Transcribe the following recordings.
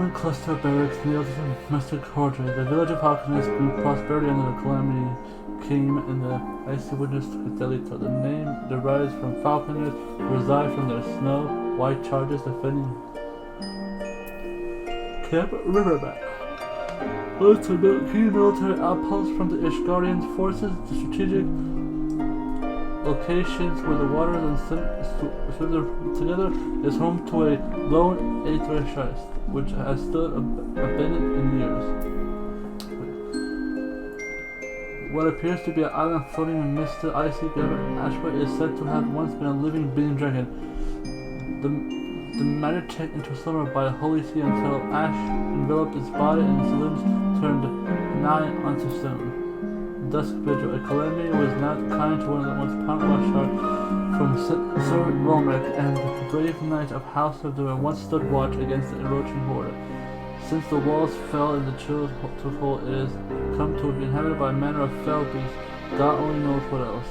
sprawling cluster of barracks nailed to the domestic quarter. The village of Hawkins grew prosperity under the calamity came in the icy winters took its deadly toll. The name derives from falconers who reside from their snow-white chargers defending Camp Riverbank. Lots of key military outposts from the Ishgarian forces, the strategic locations where the waters and swim together is home to a lone Aether which has stood abandoned in years. What appears to be an island floating amidst the icy ashway is said to have once been a living, breathing dragon. The matter taken into slumber by the holy sea until ash enveloped its body and its limbs turned nigh unto stone. Dusk vigil, a calamity was not kind to one of the once prominent watchtower from Sir Romerick, and the brave knight of House of Durham once stood watch against the encroaching horde. Since the walls fell and the chills took hold, it has come to be inhabited by a manner of fell beasts. God only knows what else.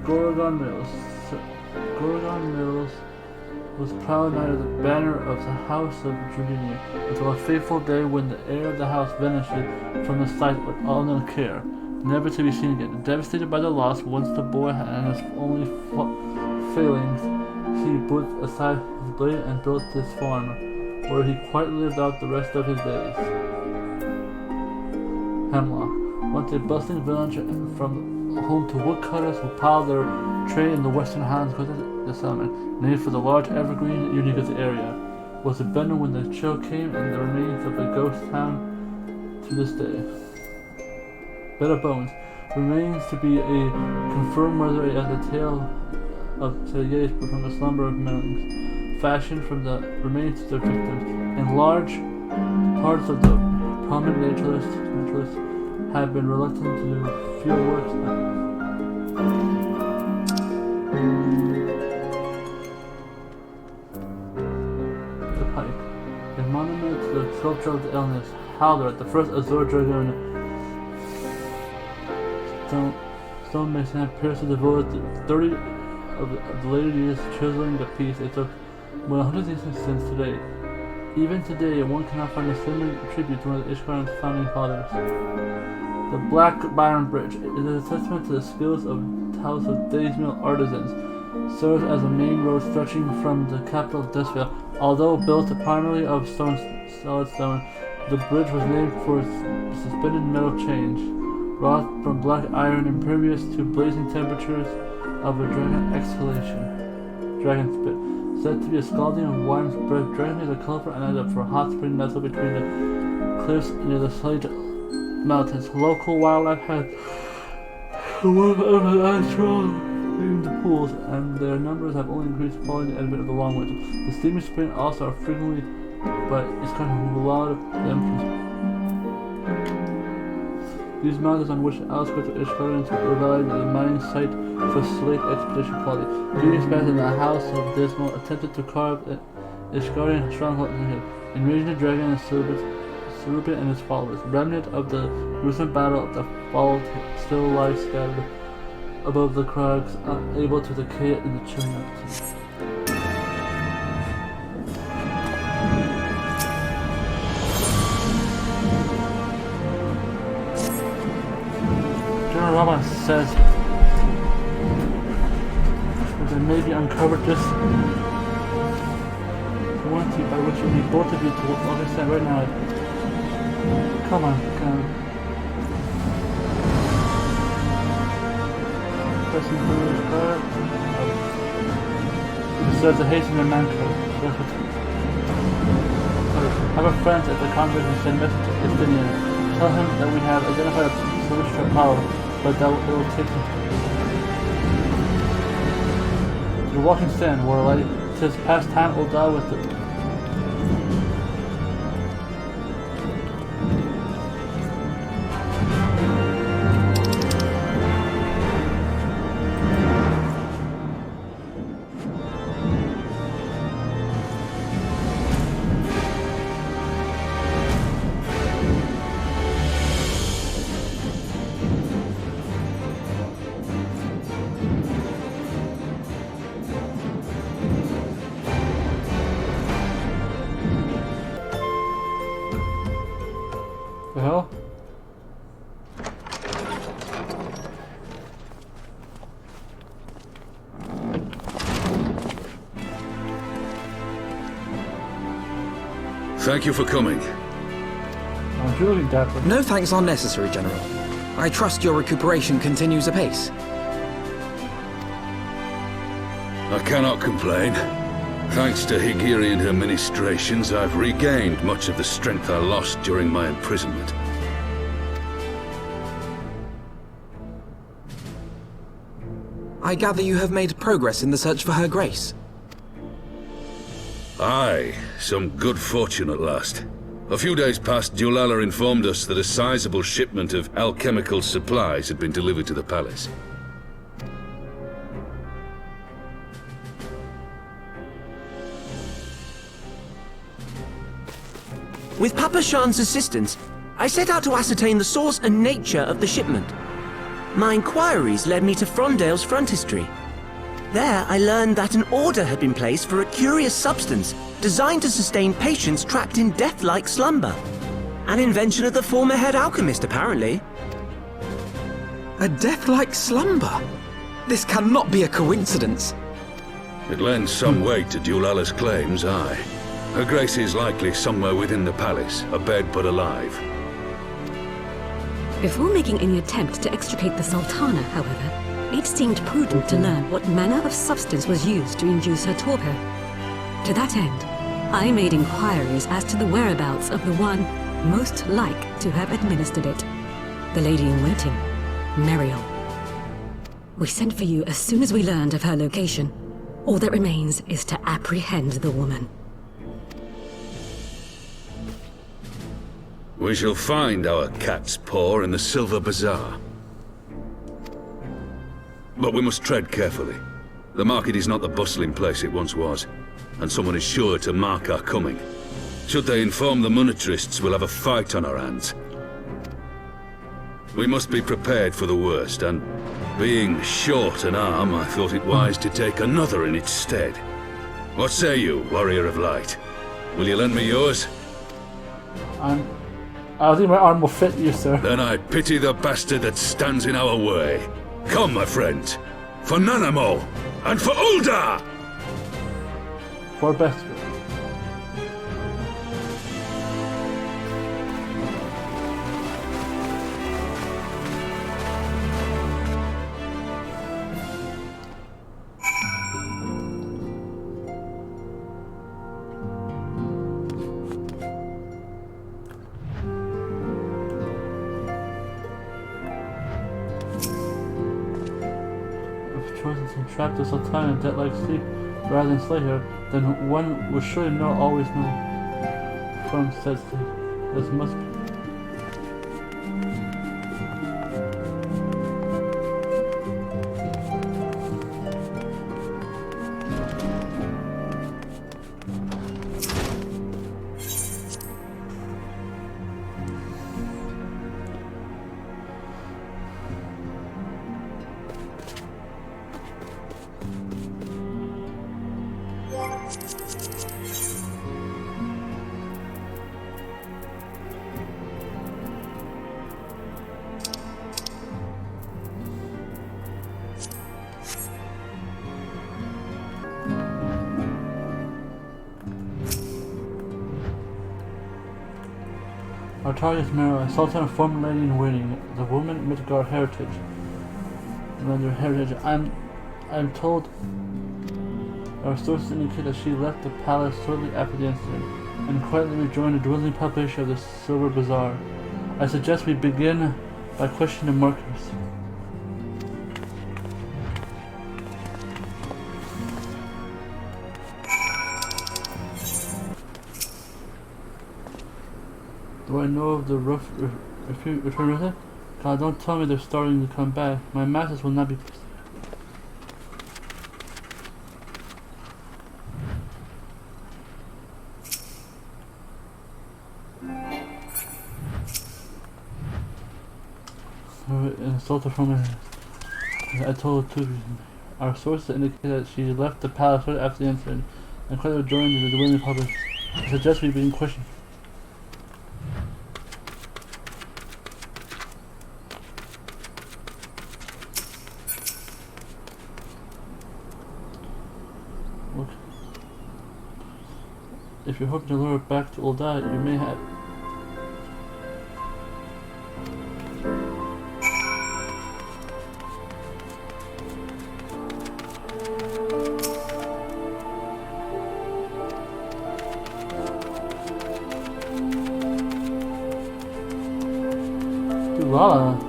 Gorgon Mills was proud knight of the banner of the House of Judini, until a fateful day when the heir of the house vanished from the sight with all no care, never to be seen again. Devastated by the loss, once the boy and his only failings, he put aside his blade and built his farm, where he quite lived out the rest of his days. Hemlock, once a bustling village from home to woodcutters who piled their trade in the western highlands coast of the settlement, named for the large evergreen unique of the area, was abandoned when the chill came, and the remains of a ghost town to this day. Bed of Bones remains to be a confirmed murder as a tale of Tayes from the slumber of melons, fashioned from the remains of their victims, and large parts of the prominent naturalists have been reluctant to do field works now. The Pike, a monument to the sculpture of the illness, Halder, the first Azure Dragon stonemason, appears to devote 30 of the later years chiseling the piece. It took 100 years since today. Even today, one cannot find a similar tribute to one of the Ishgarian's founding fathers. The Black Byron Bridge is a testament to the skills of House of Daysmill artisans. Serves as a main road stretching from the capital of Desville. Although built primarily of solid stone, the bridge was named for its suspended metal chains, wrought from black iron, impervious to blazing temperatures of a dragon spit. Said to be a scalding and wine spread, dragon is a colorful antidote for a hot spring nestled between the cliffs near the Slate Mountains. Local wildlife has one of the ice in the pools, and their numbers have only increased following the advent of the long winter. The steaming spring also are frequently, but it's kind of a lot of them. These mountains on which the outskirts of Ishgarian provided the mining site for slate expedition quality. During spans in the House of Dismal attempted to carve an Ishgarian stronghold in the hill, enraging the dragon and Cerubian and his followers. Remnant of the gruesome battle of the fall still lies scattered above the crags, unable to decay in the chilling mountains. General Roman says that there may be uncovered this quantity by which you need both of you to understand right now. Come on, pressing through his car. He deserves a hasten and man code. I have a friend at the convent who sent message to Istinian. Tell him that we have identified a solution to power, but that it will take him to the walking stand, where like tis past time will die with it. The hell? Thank you for coming. I'm really dapper. No thanks are necessary, General. I trust your recuperation continues apace. I cannot complain. Thanks to Higiri and her ministrations, I've regained much of the strength I lost during my imprisonment. I gather you have made progress in the search for Her Grace. Aye, some good fortune at last. A few days past, Dulala informed us that a sizable shipment of alchemical supplies had been delivered to the palace. With Papa Shan's assistance, I set out to ascertain the source and nature of the shipment. My inquiries led me to Frondale's frontistery. There, I learned that an order had been placed for a curious substance designed to sustain patients trapped in death-like slumber. An invention of the former head alchemist, apparently. A death-like slumber? This cannot be a coincidence. It lends some weight to Dulala's claims, aye. Her Grace is likely somewhere within the palace, abed but alive. Before making any attempt to extricate the Sultana, however, it seemed prudent to learn what manner of substance was used to induce her torpor. To that end, I made inquiries as to the whereabouts of the one most like to have administered it, the lady-in-waiting, Muriel. We sent for you as soon as we learned of her location. All that remains is to apprehend the woman. We shall find our cat's paw in the Silver Bazaar. But we must tread carefully. The market is not the bustling place it once was, and someone is sure to mark our coming. Should they inform the monetarists, we'll have a fight on our hands. We must be prepared for the worst, and being short an arm, I thought it wise to take another in its stead. What say you, Warrior of Light? Will you lend me yours? I think my arm will fit you, sir. Then I pity the bastard that stands in our way. Come, my friends, for Nanamo, and for Ulda! For best. Choices and trap the Sultana in death-like sleep rather than slay her, then one will surely always know. From said sleep. This must be. Our target is Mara, a Sultan, a former lady in waiting, the woman Midgard heritage. Another heritage. I'm told our sources indicate that she left the palace shortly after the incident and quietly rejoined the dwindling population of the Silver Bazaar. I suggest we begin by questioning the markers. Do I know of the rough return with it? God, don't tell me they're starting to come back. My masters will not be pleased. Insulted from her. I told her too. Our sources indicate that she left the palace right after the incident and quite rejoined the dwindling public. I suggest we begin questioning. if you're hoping to lure her back to Ul'dah, you may have... Lala.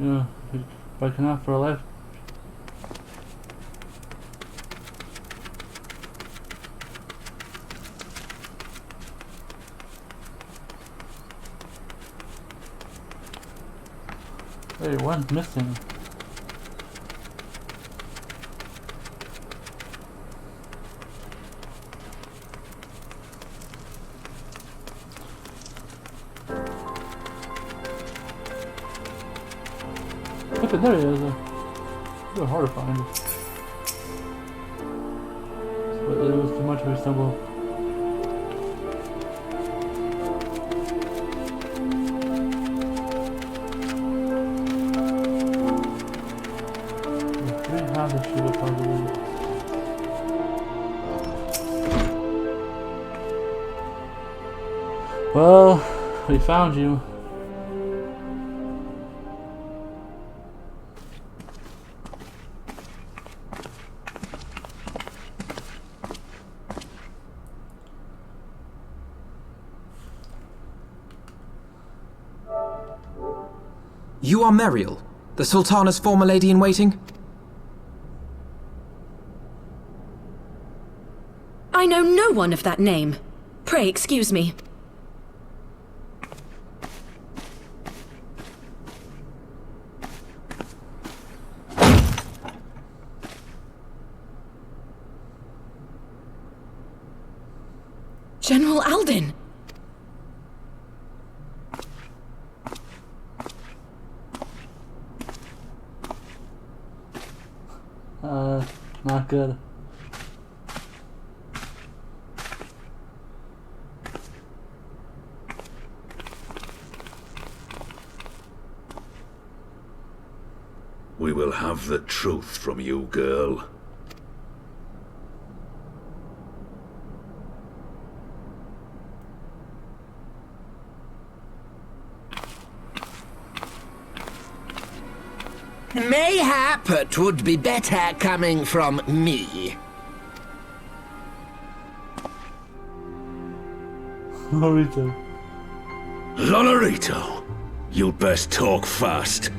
Yeah, biking out for a life. Wait, one's missing. Look, there he is. It's a bit hard to find. But it was too much of a stumble. Three half a shooter probably. Well, we found you. You are Meriel, the Sultana's former lady-in-waiting? I know no one of that name. Pray excuse me. General Alden! Not good. We will have the truth from you, girl. Mayhap it would be better coming from me. Lolorito. Lolorito, you'd best talk fast.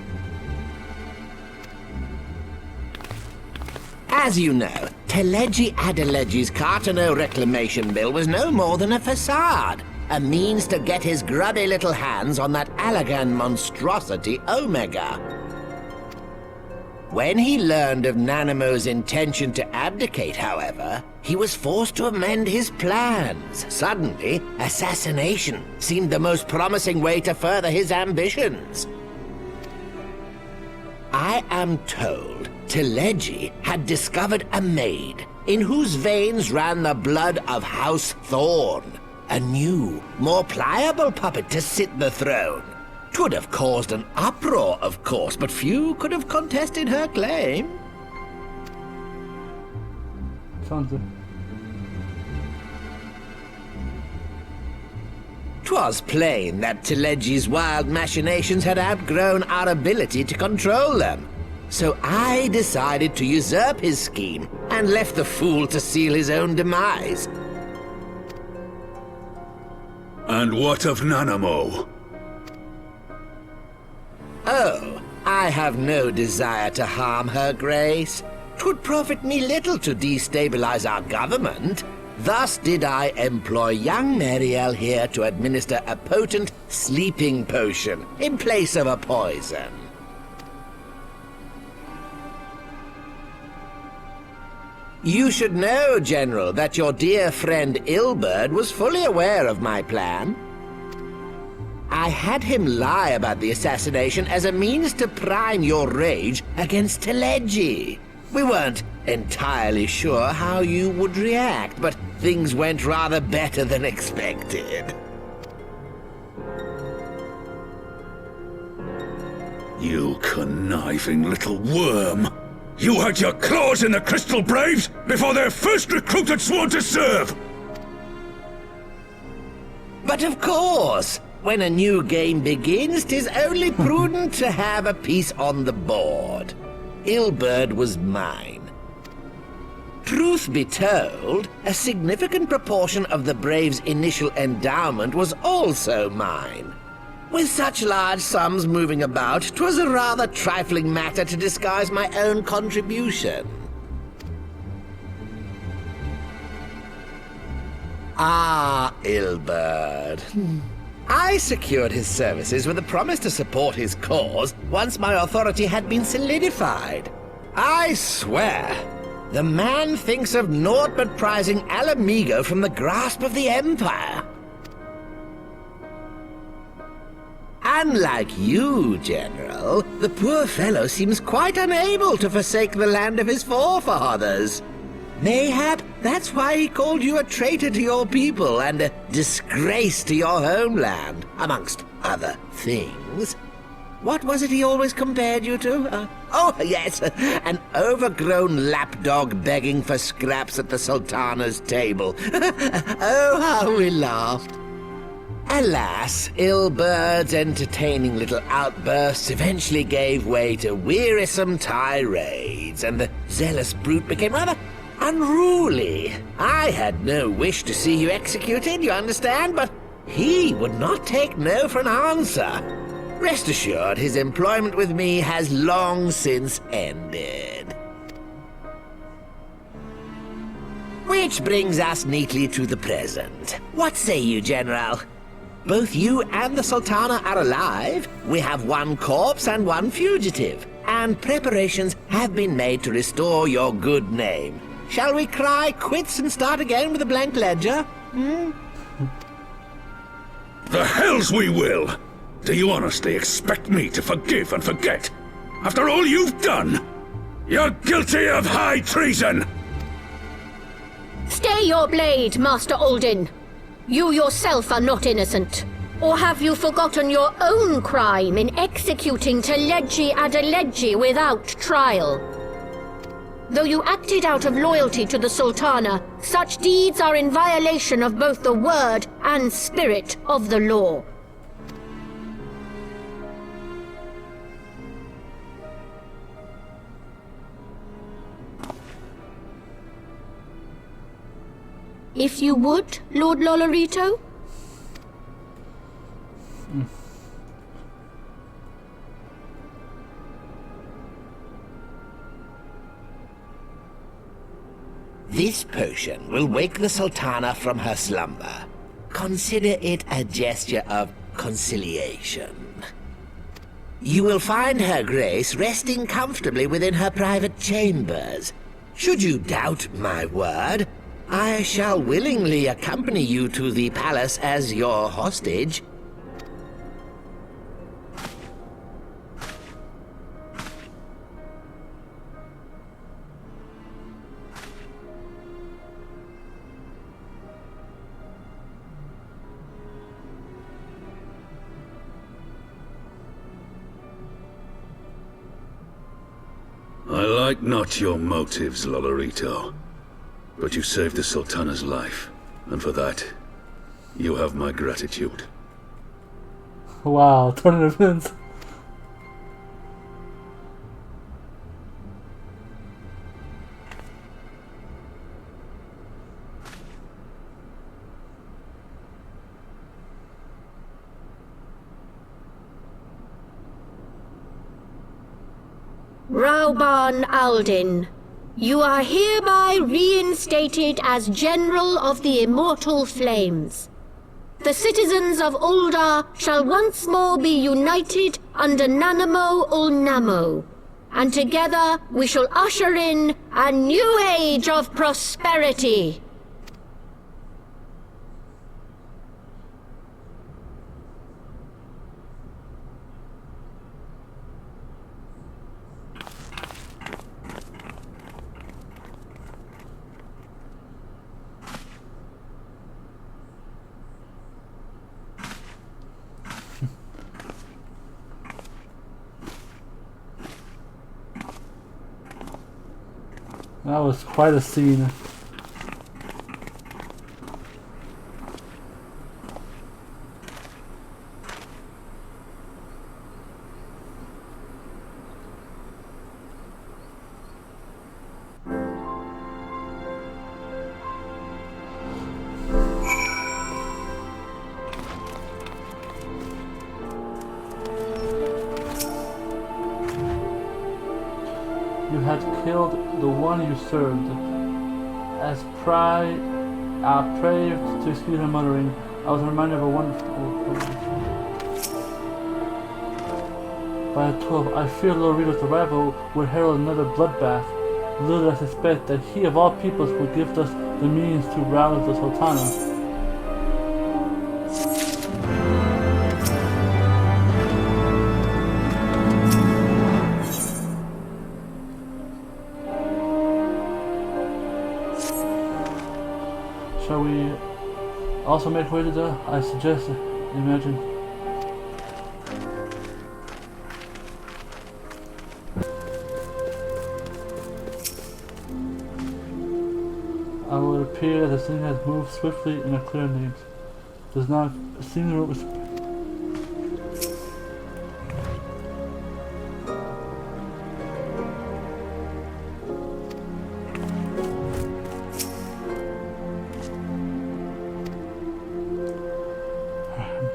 As you know, Teleji Adeleji's Cartano reclamation bill was no more than a facade. A means to get his grubby little hands on that Allagan monstrosity Omega. When he learned of Nanamo's intention to abdicate, however, he was forced to amend his plans. Suddenly, assassination seemed the most promising way to further his ambitions. I am told Teleji had discovered a maid in whose veins ran the blood of House Thorn, a new, more pliable puppet to sit the throne. 'Twould have caused an uproar, of course, but few could have contested her claim. Sounds good. 'Twas plain that Teleji's wild machinations had outgrown our ability to control them. So I decided to usurp his scheme and left the fool to seal his own demise. And what of Nanamo? Oh, I have no desire to harm her grace. 'Twould profit me little to destabilize our government. Thus did I employ young Mariel here to administer a potent sleeping potion in place of a poison. You should know, General, that your dear friend Ilberd was fully aware of my plan. I had him lie about the assassination as a means to prime your rage against Teleji. We weren't entirely sure how you would react, but things went rather better than expected. You conniving little worm! You had your claws in the Crystal Braves before their first recruited sworn to serve! But of course, when a new game begins, 'tis only prudent to have a piece on the board. Ilberd was mine. Truth be told, a significant proportion of the Braves' initial endowment was also mine. With such large sums moving about, 'twas a rather trifling matter to disguise my own contribution. Ah, Ilberd. I secured his services with a promise to support his cause once my authority had been solidified. I swear, the man thinks of naught but prizing Alamigo from the grasp of the Empire. Unlike you, General, the poor fellow seems quite unable to forsake the land of his forefathers. Mayhap that's why he called you a traitor to your people and a disgrace to your homeland, amongst other things. What was it he always compared you to? Oh, yes, an overgrown lapdog begging for scraps at the Sultana's table. Oh, how we laughed. Alas, Ilberd's entertaining little outbursts eventually gave way to wearisome tirades, and the zealous brute became rather unruly. I had no wish to see you executed, you understand, but he would not take no for an answer. Rest assured, his employment with me has long since ended. Which brings us neatly to the present. What say you, General? Both you and the Sultana are alive. We have one corpse and one fugitive, and preparations have been made to restore your good name. Shall we cry quits and start again with a blank ledger? The hells we will! Do you honestly expect me to forgive and forget? After all you've done? You're guilty of high treason! Stay your blade, Master Alden. You yourself are not innocent. Or have you forgotten your own crime in executing Teleji Adeleji without trial? Though you acted out of loyalty to the Sultana, such deeds are in violation of both the word and spirit of the law. If you would, Lord Lolorito? This potion will wake the Sultana from her slumber. Consider it a gesture of conciliation. You will find Her Grace resting comfortably within her private chambers. Should you doubt my word, I shall willingly accompany you to the palace as your hostage. I like not your motives, Lolorito. But you saved the Sultana's life, and for that, you have my gratitude. Wow, turn of events. Rauban Aldin, You are hereby reinstated as General of the Immortal Flames. The citizens of Ul'dah shall once more be united under Nanamo Namo, and together we shall usher in a new age of prosperity. That was quite a scene. You had killed the one you served. As pray to excuse my muttering, I was reminded of a wonderful... By the 12, I fear Lord Rito's arrival would herald another bloodbath. Little did I suspect that he of all peoples would give us the means to rouse the Sultana. Shall we also make way to the... I suggest, imagine. I would appear that the thing has moved swiftly in a clear names. Does not seem to...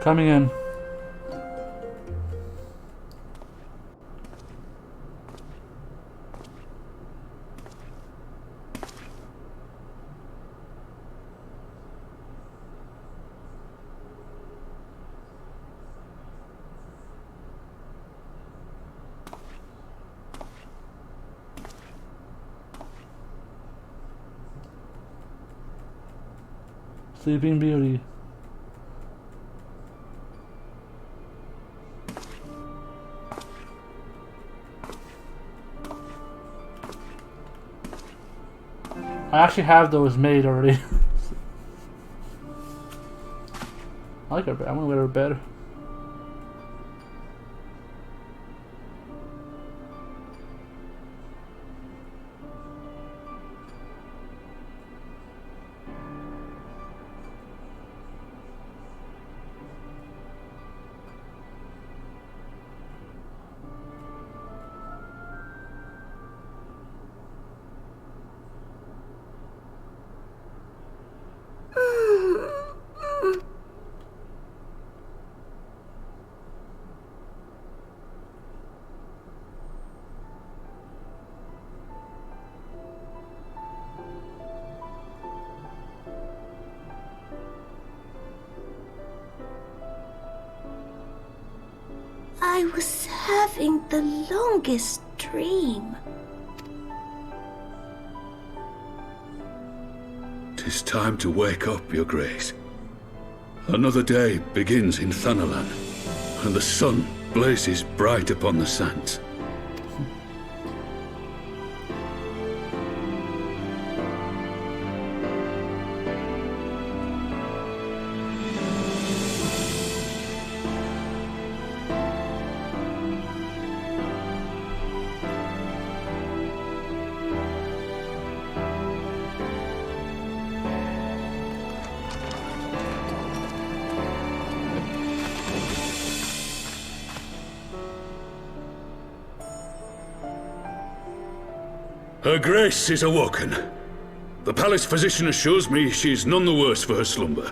Coming in. Sleeping Beauty. I actually have those made already. I like her bed. I'm gonna wear her bed. I was having the longest dream. 'Tis time to wake up, Your Grace. Another day begins in Thanalan, and the sun blazes bright upon the sands. Her Grace is awoken. The palace physician assures me she is none the worse for her slumber.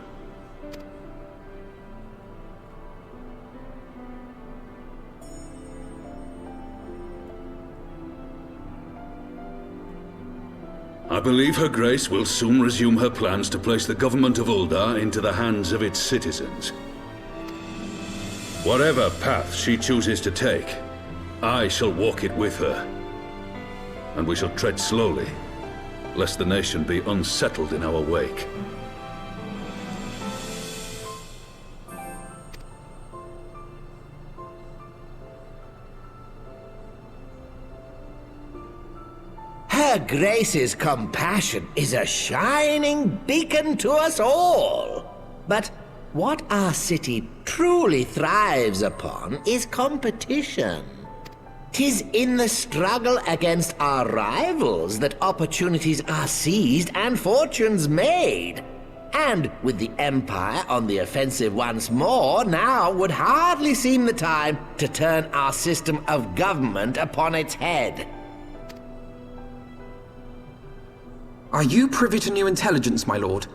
I believe Her Grace will soon resume her plans to place the government of Uldar into the hands of its citizens. Whatever path she chooses to take, I shall walk it with her. And we shall tread slowly, lest the nation be unsettled in our wake. Her Grace's compassion is a shining beacon to us all. But what our city truly thrives upon is competition. 'Tis in the struggle against our rivals that opportunities are seized and fortunes made. And with the Empire on the offensive once more, now would hardly seem the time to turn our system of government upon its head. Are you privy to new intelligence, my lord?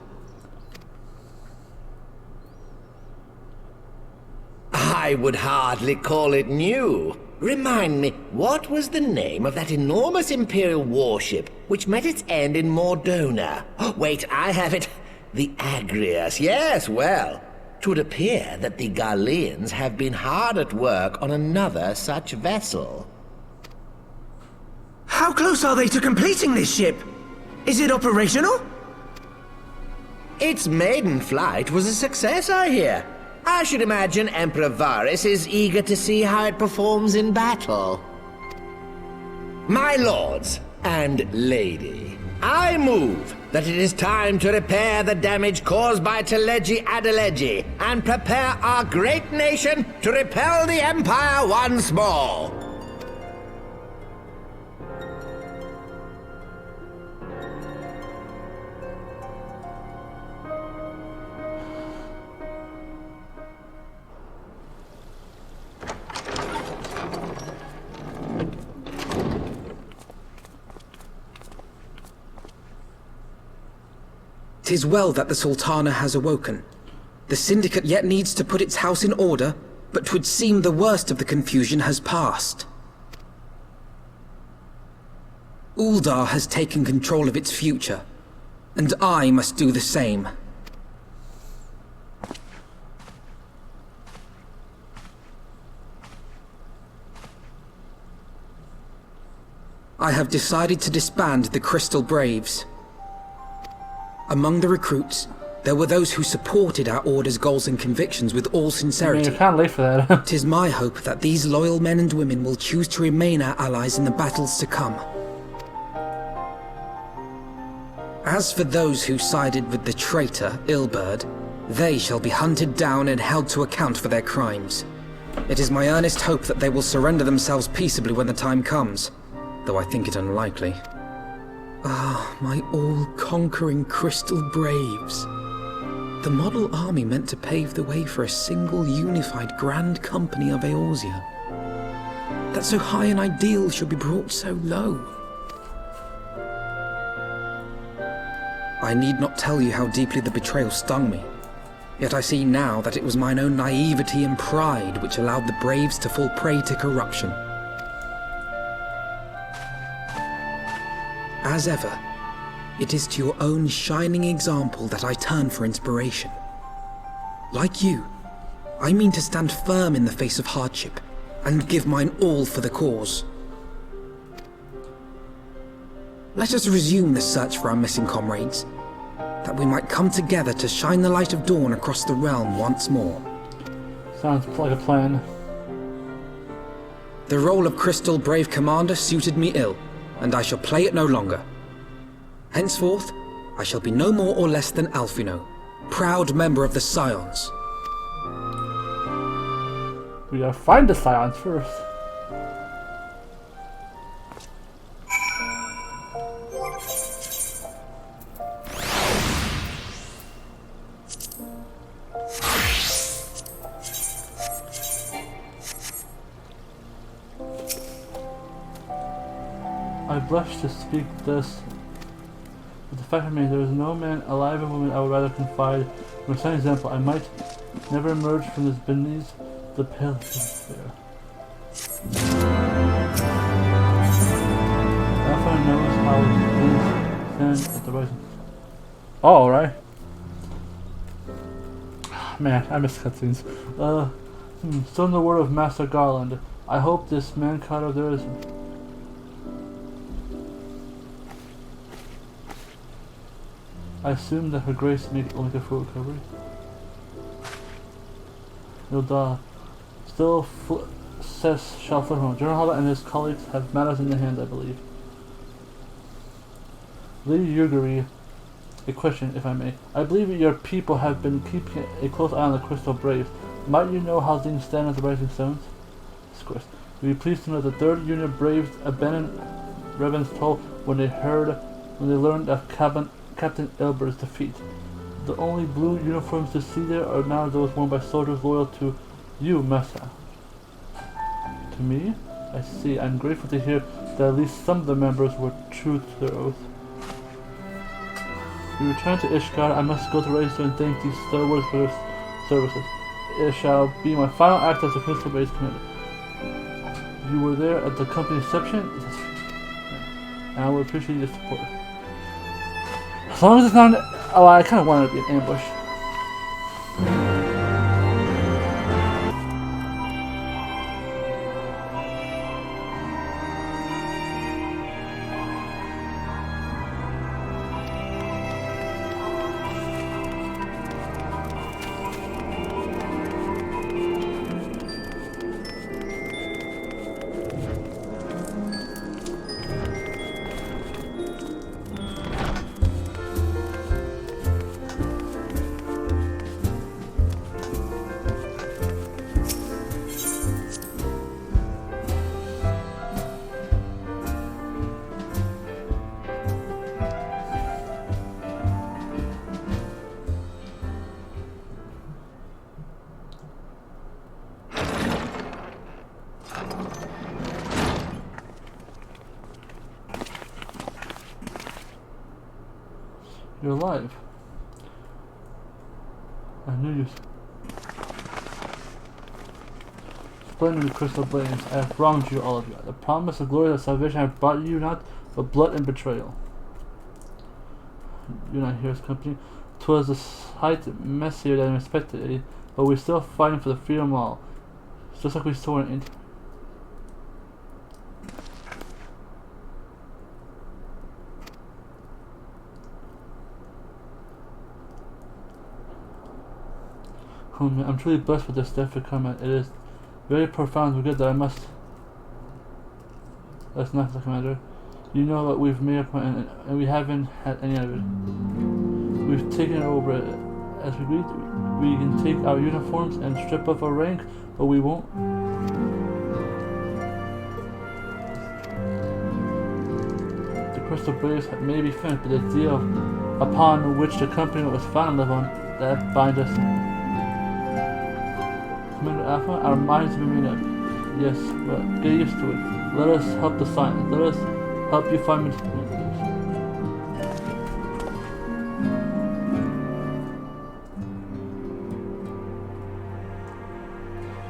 I would hardly call it new. Remind me, what was the name of that enormous Imperial warship which met its end in Mordona? Oh, wait, I have it. The Agrias. Yes, well, 'twould appear that the Garleans have been hard at work on another such vessel. How close are they to completing this ship? Is it operational? Its maiden flight was a success, I hear. I should imagine Emperor Varys is eager to see how it performs in battle. My lords and lady, I move that it is time to repair the damage caused by Teleji Adeleji and prepare our great nation to repel the Empire once more. "'Tis well that the Sultana has awoken. The Syndicate yet needs to put its house in order, but 'twould seem the worst of the confusion has passed. Uldar has taken control of its future, and I must do the same. I have decided to disband the Crystal Braves. Among the recruits, there were those who supported our order's goals and convictions with all sincerity. You can't leave for that. 'Tis my hope that these loyal men and women will choose to remain our allies in the battles to come. As for those who sided with the traitor, Ilberd, they shall be hunted down and held to account for their crimes. It is my earnest hope that they will surrender themselves peaceably when the time comes, though I think it unlikely. Ah, my all-conquering Crystal Braves. The model army meant to pave the way for a single unified Grand Company of Eorzea. That so high an ideal should be brought so low. I need not tell you how deeply the betrayal stung me. Yet I see now that it was mine own naivety and pride which allowed the Braves to fall prey to corruption. As ever, it is to your own shining example that I turn for inspiration. Like you, I mean to stand firm in the face of hardship and give mine all for the cause. Let us resume the search for our missing comrades, that we might come together to shine the light of dawn across the realm once more. Sounds like a plan. The role of Crystal Brave Commander suited me ill, and I shall play it no longer. Henceforth, I shall be no more or less than Alphino, proud member of the Scions. We gotta find the Scions first. I blush to speak this, but the fact remains there is no man, alive or woman, I would rather confide. For some example, I might never emerge from this beneath the pale despair. Alpha knows how it is Kenan at the rising. Oh, alright. Man, I miss cutscenes. Still in the word of Master Garland. I hope this mankind of theirs. I assume that Her Grace will make a full recovery. Nidhogg still says shall flit home. General Haba and his colleagues have matters in their hands, I believe. Lady Yuguri, a question, if I may. I believe your people have been keeping a close eye on the Crystal Braves. Might you know how things stand at the Rising Stones? Discourse. You'll be pleased to know the 3rd Union Braves abandoned Revan's toll when they learned of Captain Ilber's defeat. The only blue uniforms to see there are now those worn by soldiers loyal to you, Mesa. To me? I see. I'm grateful to hear that at least some of the members were true to their oath. We return to Ishgard. I must go to Register and thank these Star Wars for their services. It shall be my final act as a Crystal Base commander. You were there at the company's reception, and I would appreciate your support. As long as it's not oh, I kind of wanted it to be an ambush. You're alive. I knew you. Splendid Crystal Blaze, I have wronged you, all of you. The promise of glory of salvation I have brought you not, but blood and betrayal. You're not here as company. 'Twas a sight messier than expected, but we're still fighting for the freedom of all. Just like we saw in I'm truly blessed with this death to come at. It is very profound and good that I must. That's not the commander. You know what we've made up and we haven't had any of it. We've taken over it. As we agreed, we can take our uniforms and strip off our rank, but we won't. The Crystal Braves may be finished, but the deal upon which the company was founded live on, that binds us. Commander Alpha, our minds have been made up. Yes, but get used to it. Let us help the science. Let us help you find me.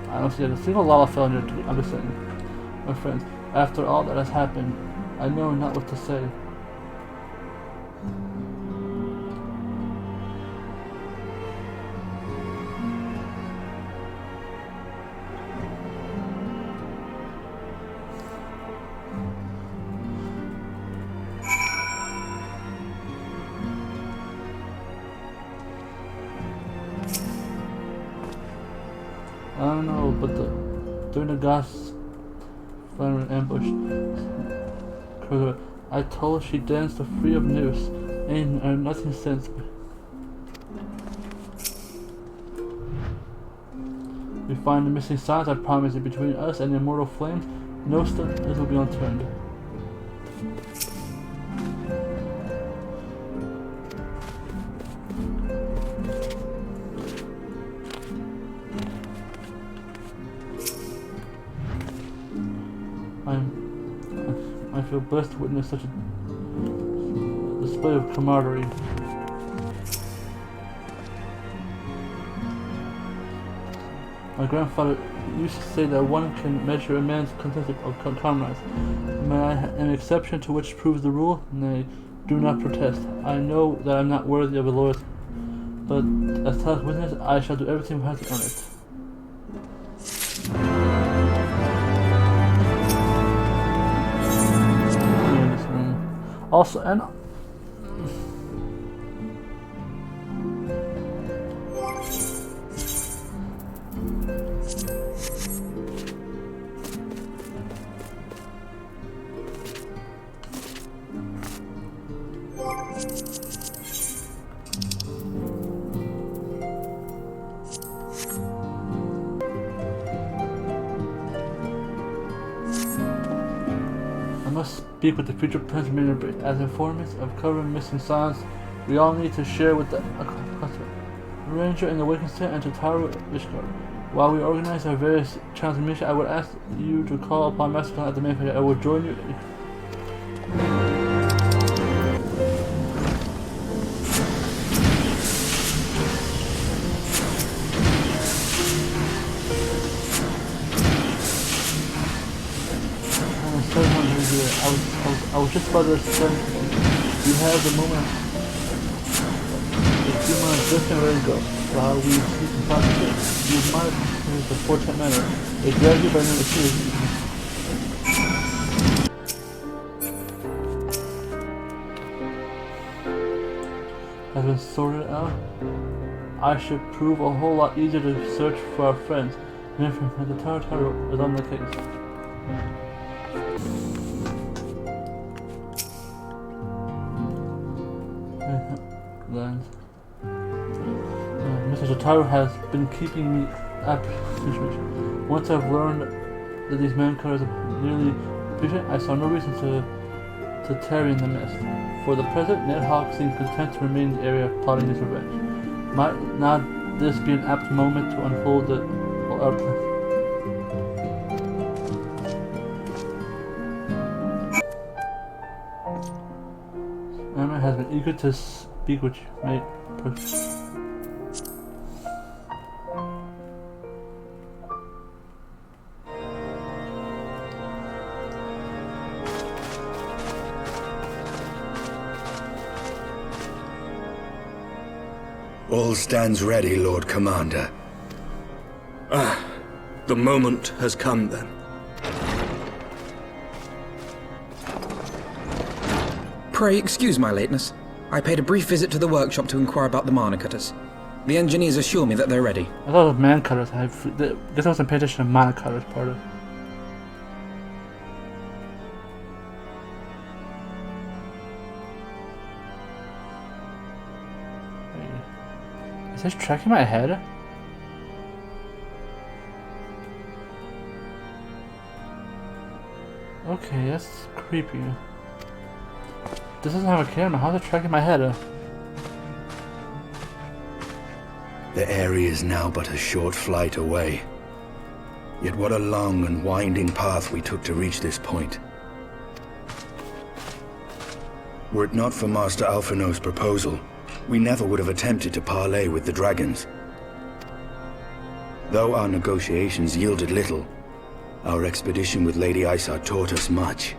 I don't see a single lava fell in your tweet. I'm just saying. My friends, after all that has happened, I know not what to say. I don't know, but during the Goths found an ambush. I told her she danced free of noose. Ain't nothing since. We find the missing signs. I promise you, between us and the immortal flames, no stone will be unturned. I feel blessed to witness such a display of camaraderie. My grandfather used to say that one can measure a man's contempt of comrades. May I an exception to which proves the rule? Nay, do not protest. I know that I'm not worthy of a loyalty, but as Tal's witness, I shall do everything I have to earn it. In this room. Also, and speak with the future Prince Minnerbridge. As informants of covering missing sons, we all need to share with the Ranger in the Awakened State and to Tower Ishgard. While we organize our various transmissions, I would ask you to call upon Master at the main page. I will join you. I was just about to explain. You have the moment. A few months just and ready to go. While we seek some partnership, you might use the fortunate manner. A graduate by name of has been sorted out. I should prove a whole lot easier to search for our friends. And the Tower is on the case. Mr. Jotaro has been keeping me up situation. Once I've learned that these man-cutters are nearly efficient, I saw no reason to tarry in the mist. For the present, Nidhogg seems content to remain in the area plotting his revenge. Might not this be an apt moment to unfold our plan? Emma has been eager to speak with you, mate. All stands ready, Lord Commander. Ah, the moment has come then. Pray excuse my lateness. I paid a brief visit to the workshop to inquire about the mana cutters. The engineers assure me that they're ready. I thought it was man cutters. I guess I wasn't paying attention to mana cutters part of it. Is this tracking my head? Okay, that's creepy. This doesn't have a camera. How's it tracking my head? The area is now but a short flight away. Yet what a long and winding path we took to reach this point. Were it not for Master Alphino's proposal, we never would have attempted to parley with the dragons. Though our negotiations yielded little, our expedition with Lady Isar taught us much.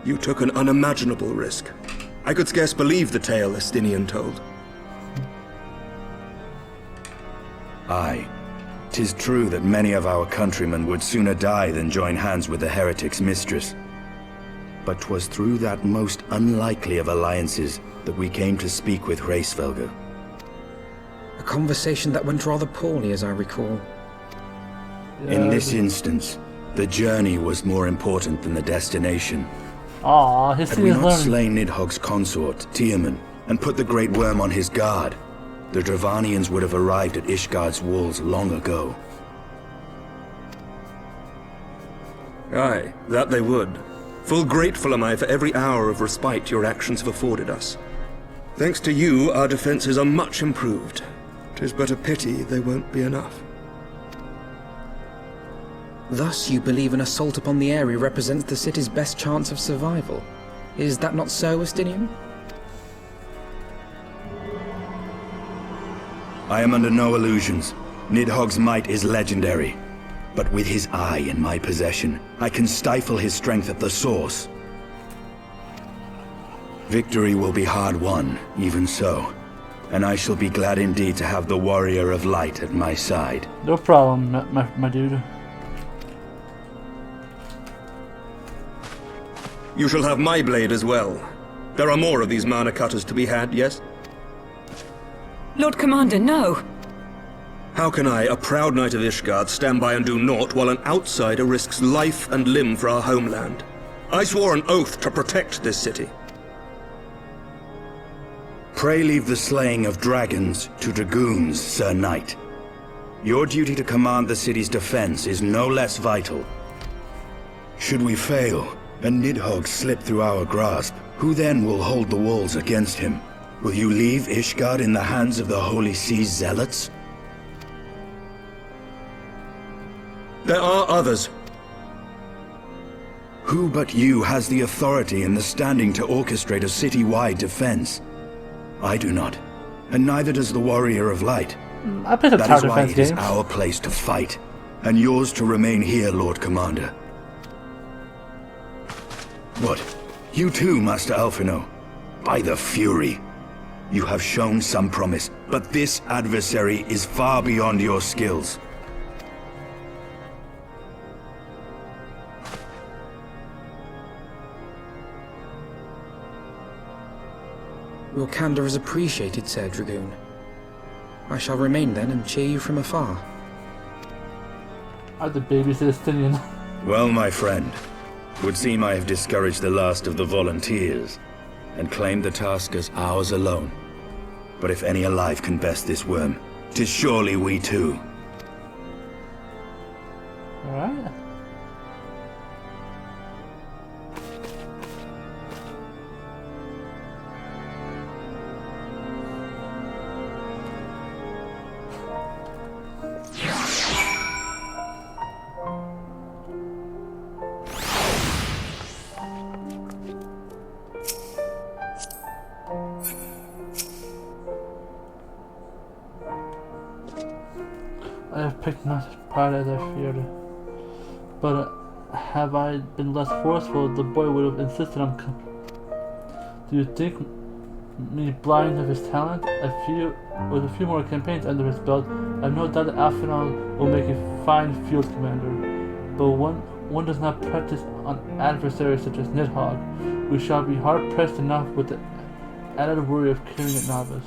You took an unimaginable risk. I could scarce believe the tale Estinian told. Aye. 'Tis true that many of our countrymen would sooner die than join hands with the heretic's mistress. But 'twas through that most unlikely of alliances that we came to speak with Hraesvelgr. A conversation that went rather poorly, as I recall. In this instance, the journey was more important than the destination. Had we not slain Nidhogg's consort, Tiaman, and put the Great Worm on his guard, the Dravanians would have arrived at Ishgard's walls long ago. Aye, that they would. Full grateful am I for every hour of respite your actions have afforded us. Thanks to you, our defenses are much improved. 'Tis but a pity they won't be enough. Thus you believe an assault upon the area represents the city's best chance of survival. Is that not so, Estinian? I am under no illusions. Nidhogg's might is legendary. But with his eye in my possession, I can stifle his strength at the source. Victory will be hard won, even so. And I shall be glad indeed to have the Warrior of Light at my side. No problem, my dude. You shall have my blade as well. There are more of these mana cutters to be had, yes? Lord Commander, no! How can I, a proud knight of Ishgard, stand by and do naught while an outsider risks life and limb for our homeland? I swore an oath to protect this city. Pray leave the slaying of dragons to dragoons, Sir Knight. Your duty to command the city's defense is no less vital. Should we fail, and Nidhogg slip through our grasp, who then will hold the walls against him? Will you leave Ishgard in the hands of the Holy Sea's zealots? There are others. Who but you has the authority and the standing to orchestrate a city-wide defense? I do not, and neither does the Warrior of Light. I played a That tower is why defense it is game. our place to fight, and yours to remain here, Lord Commander. What? You too, Master Alphino? By the Fury! You have shown some promise, but this adversary is far beyond your skills. Your candor is appreciated, Sir Dragoon. I shall remain then and cheer you from afar. I have to babysit Estinian. Well, my friend, would seem I have discouraged the last of the volunteers, and claimed the task as ours alone. But if any alive can best this worm, 'tis surely we too. Alright. I have picked not as proud as I feared. But have I been less forceful, the boy would have insisted on Do you think me blind of his talent? With a few more campaigns under his belt, I have no doubt that Alphinaud will make a fine field commander. But one does not practice on adversaries such as Nidhogg. We shall be hard-pressed enough with the added worry of carrying a novice.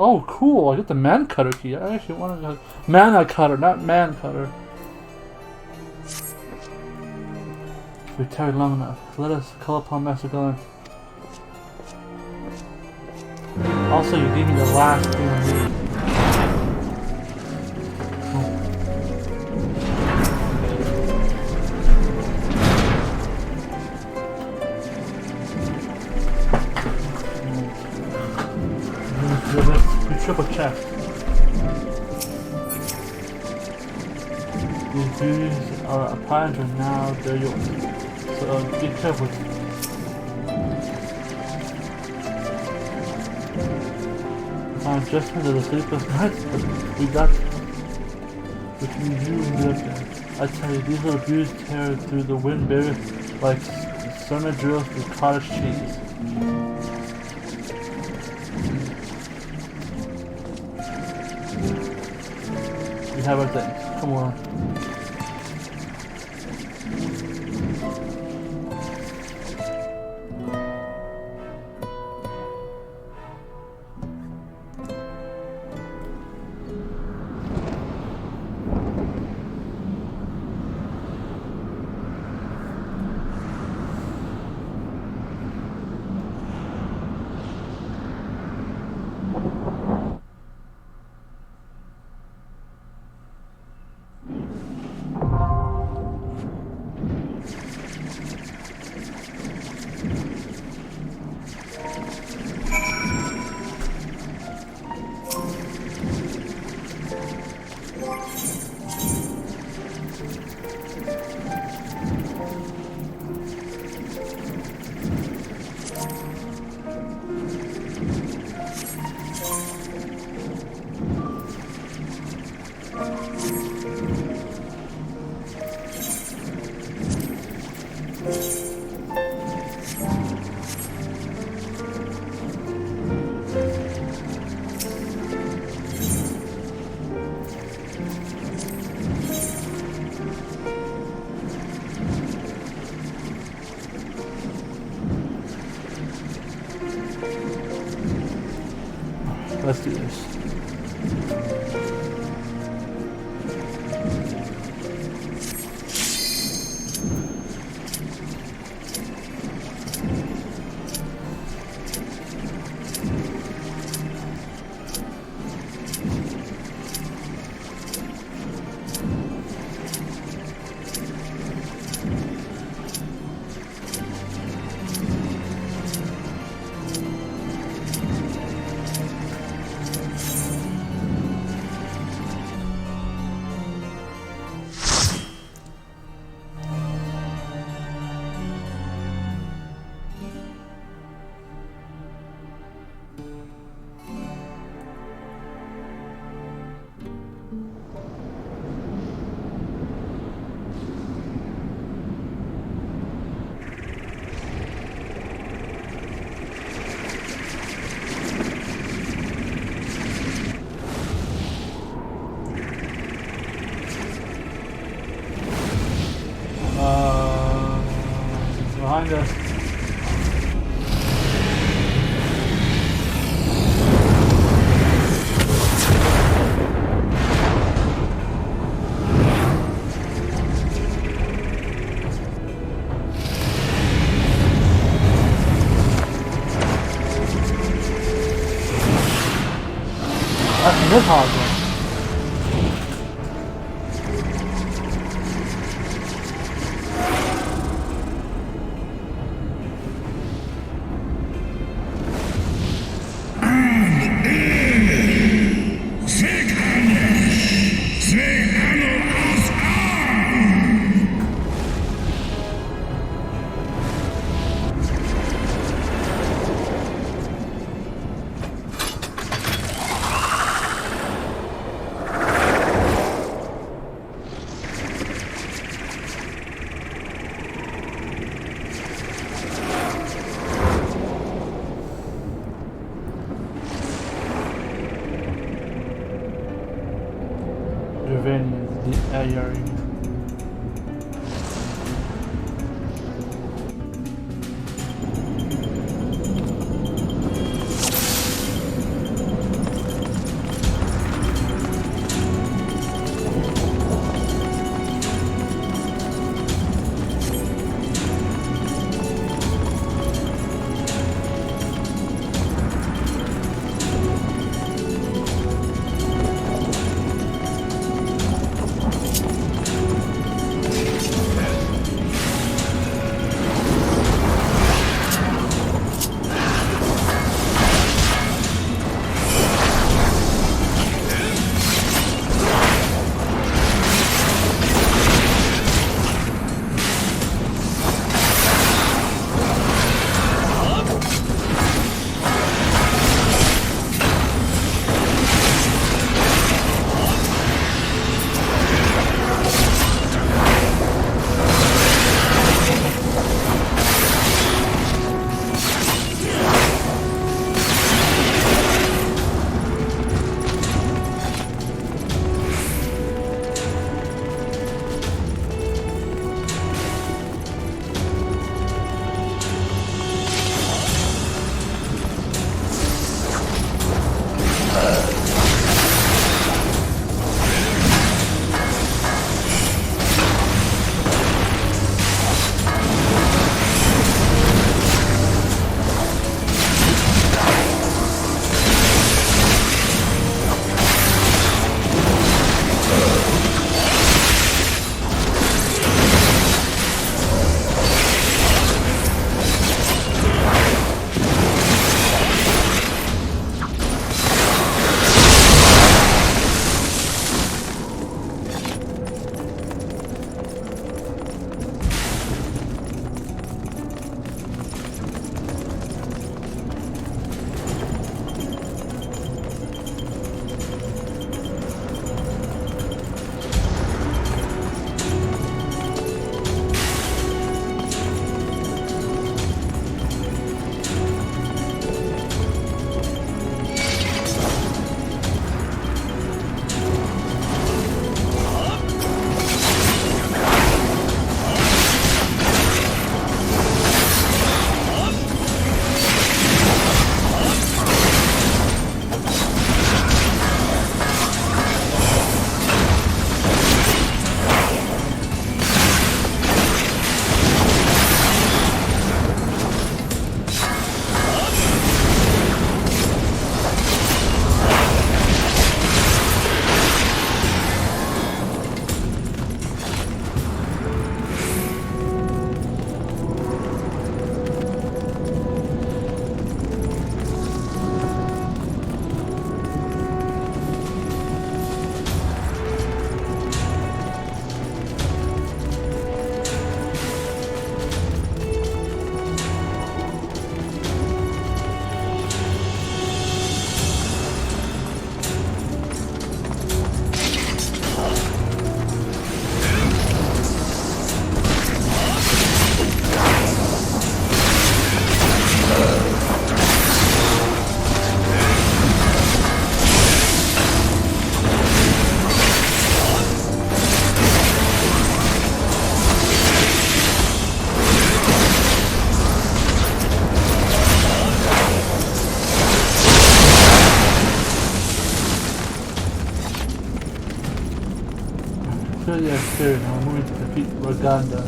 Oh, cool! I get the man cutter key. I actually want to mana cutter, not man cutter. We tarried long enough. Let us call upon Master Glenn. Also, you gave me the last thing I needed. Triple check. These duties are apparent and now they're yours. So be careful. Our adjustment of the sleepless nights, but we got between you and the other. I tell you, these little beauties tear through the wind barrier like summer drills through cottage cheese. We have our things. Come on. Let's do this. Behind us. That's Nidhogg. The area. clearly as scared and we're moving to defeat Raganda.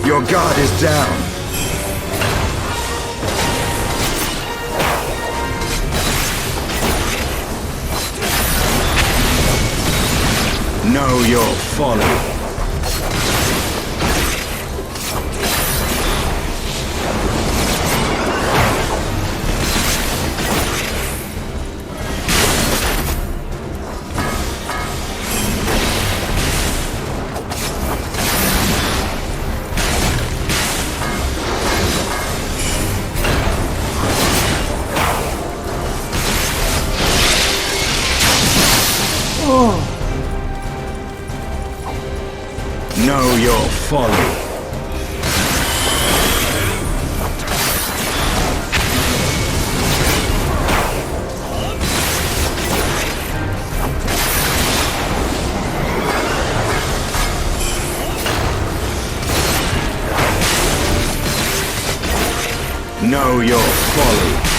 Your guard is down. Know your folly. Know your folly. Know your folly.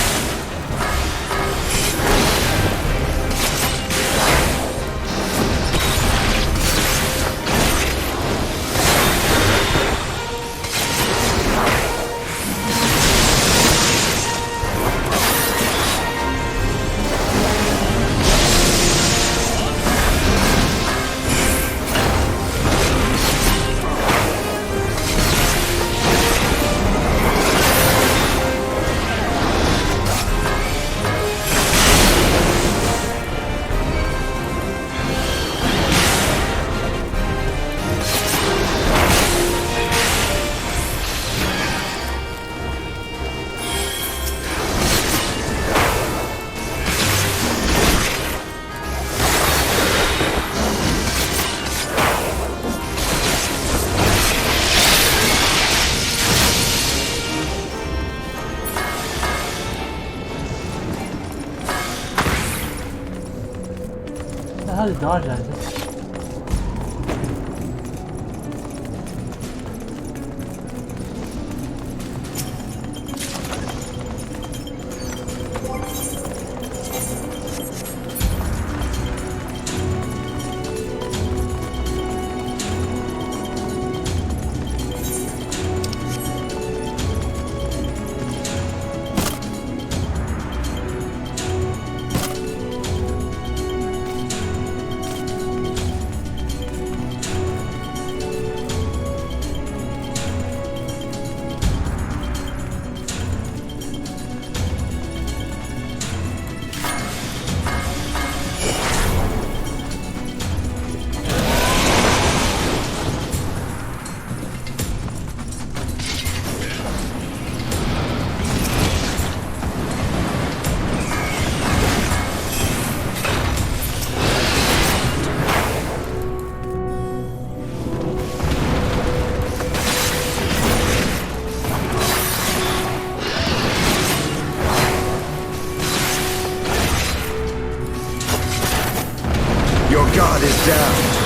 How did he dodge that? guard is down.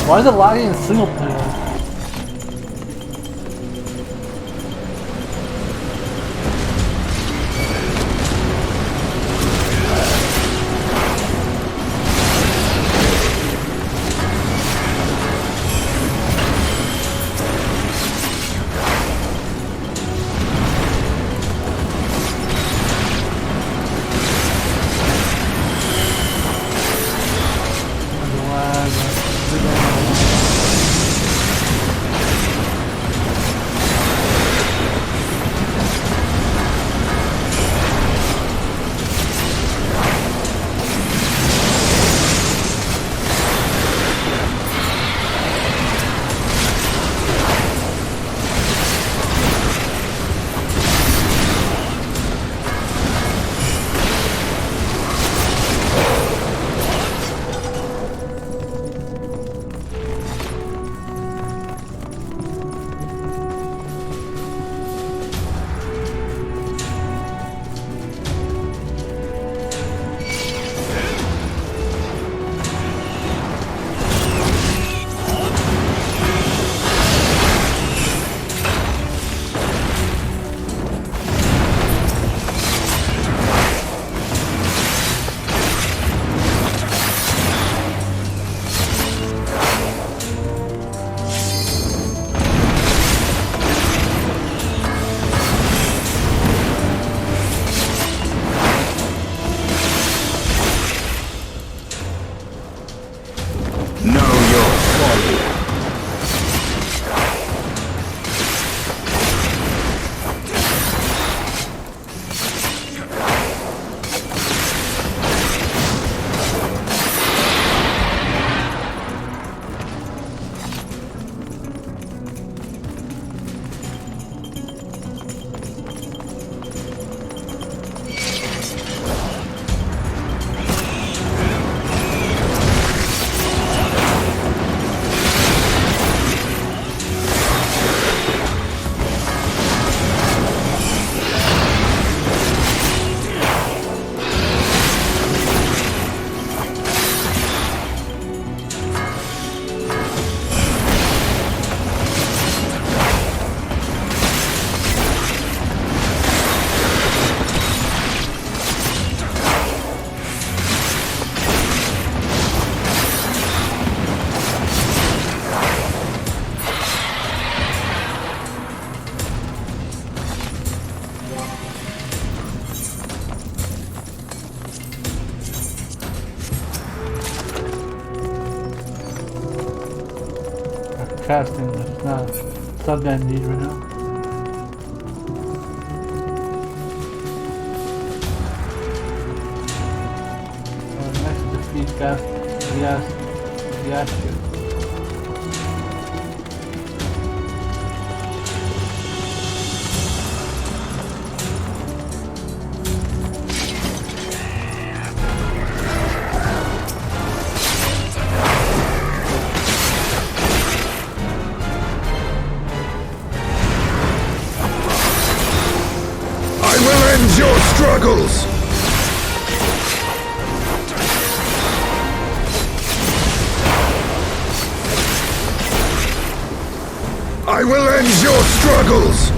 Why is it lagging in single player? casting. It's not something I need right now. Next defeat gas. Your struggles! I will end your struggles!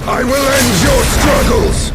I will end your struggles!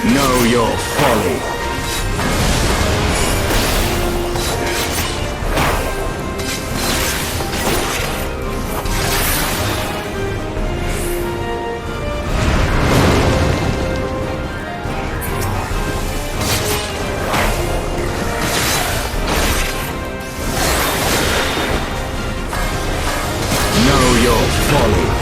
Know your folly. Know your folly.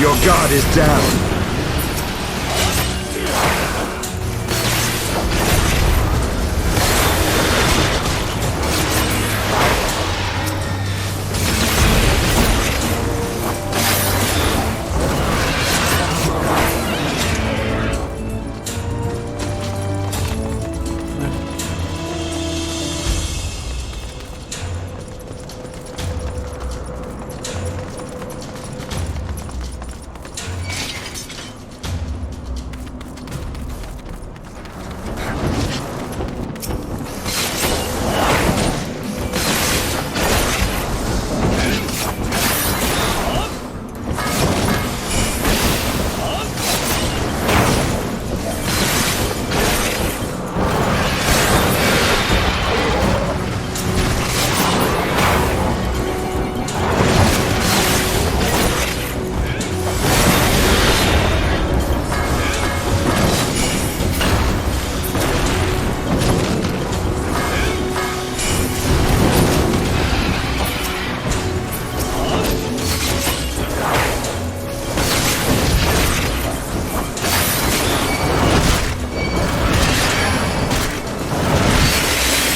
Your guard is down.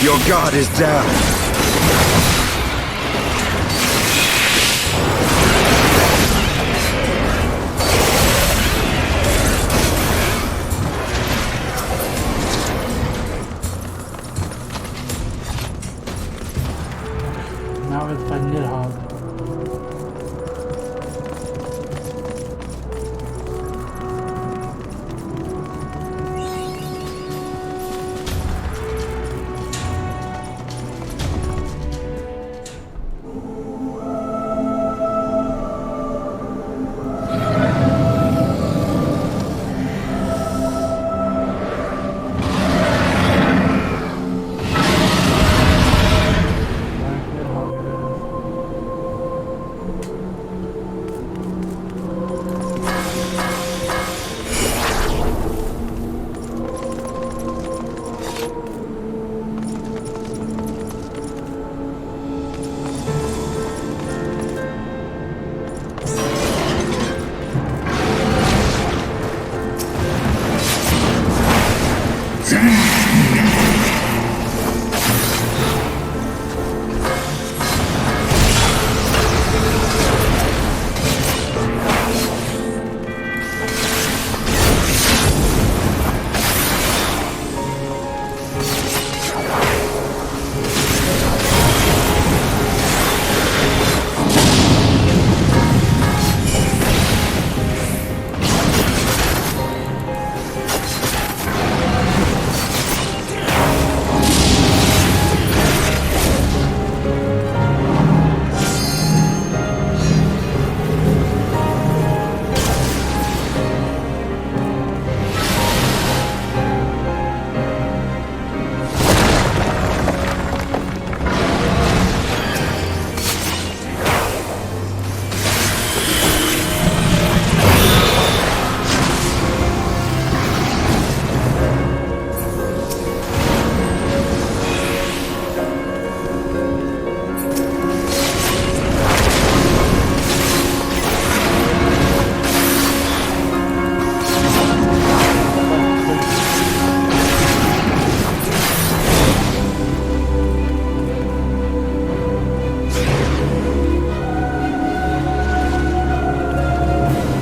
Your guard is down. Now it's by Nidhogg.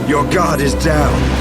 Your guard is down.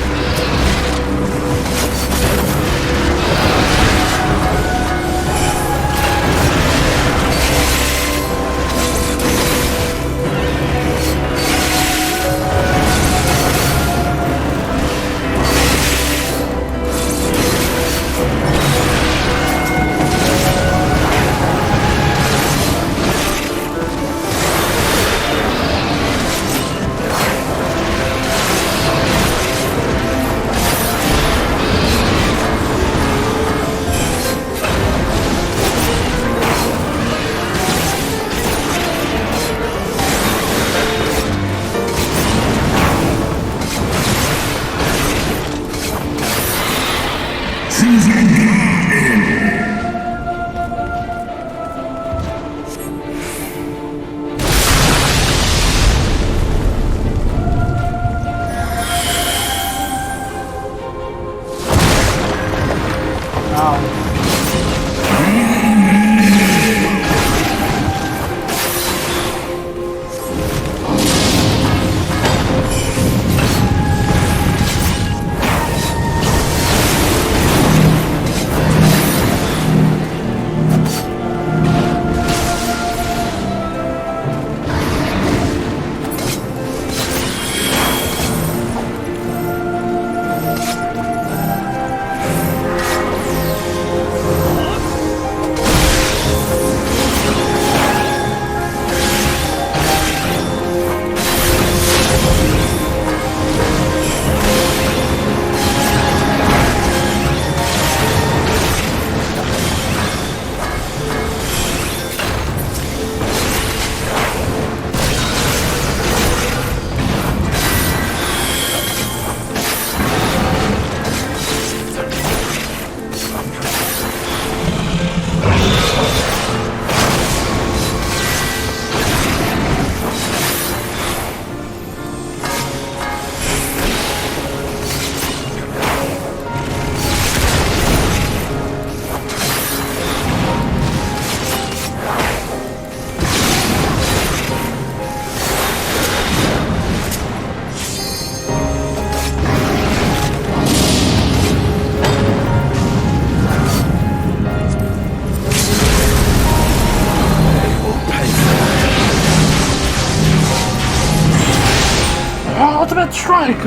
ultimate strike!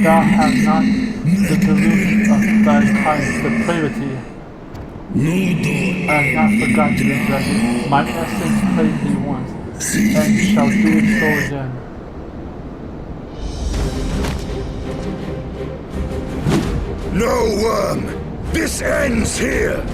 Thou hast not the delusion of thy kind's depravity. I have not forgotten the dragon. My essence played thee once, and shall do it so again. No, worm! This ends here!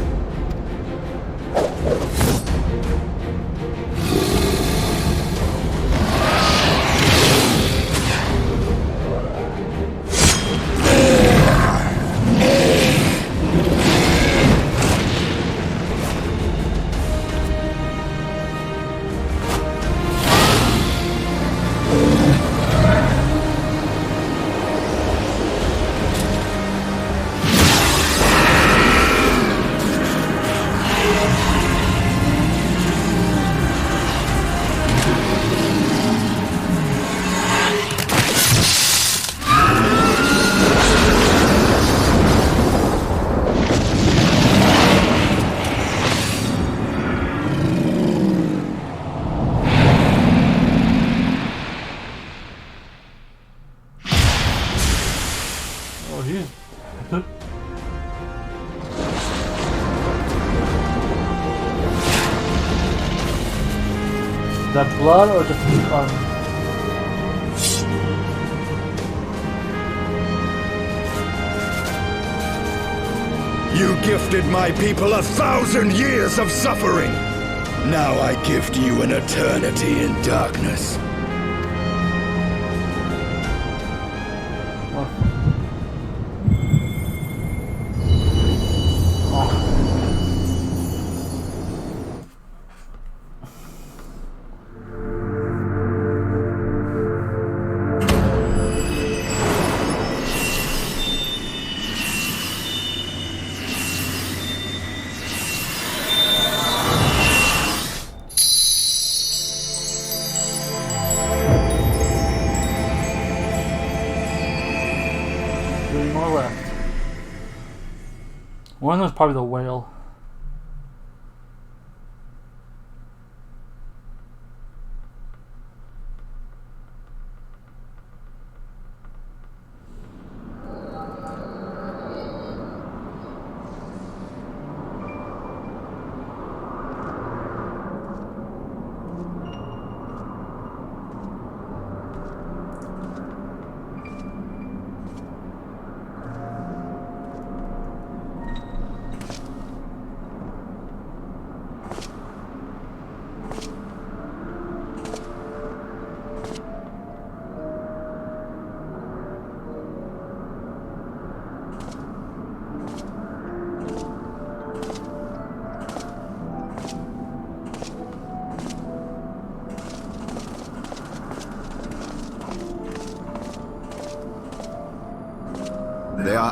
Is that blood or just his arm? You gifted my people 1,000 years of suffering. Now I gift you an eternity in darkness. One was probably the whale.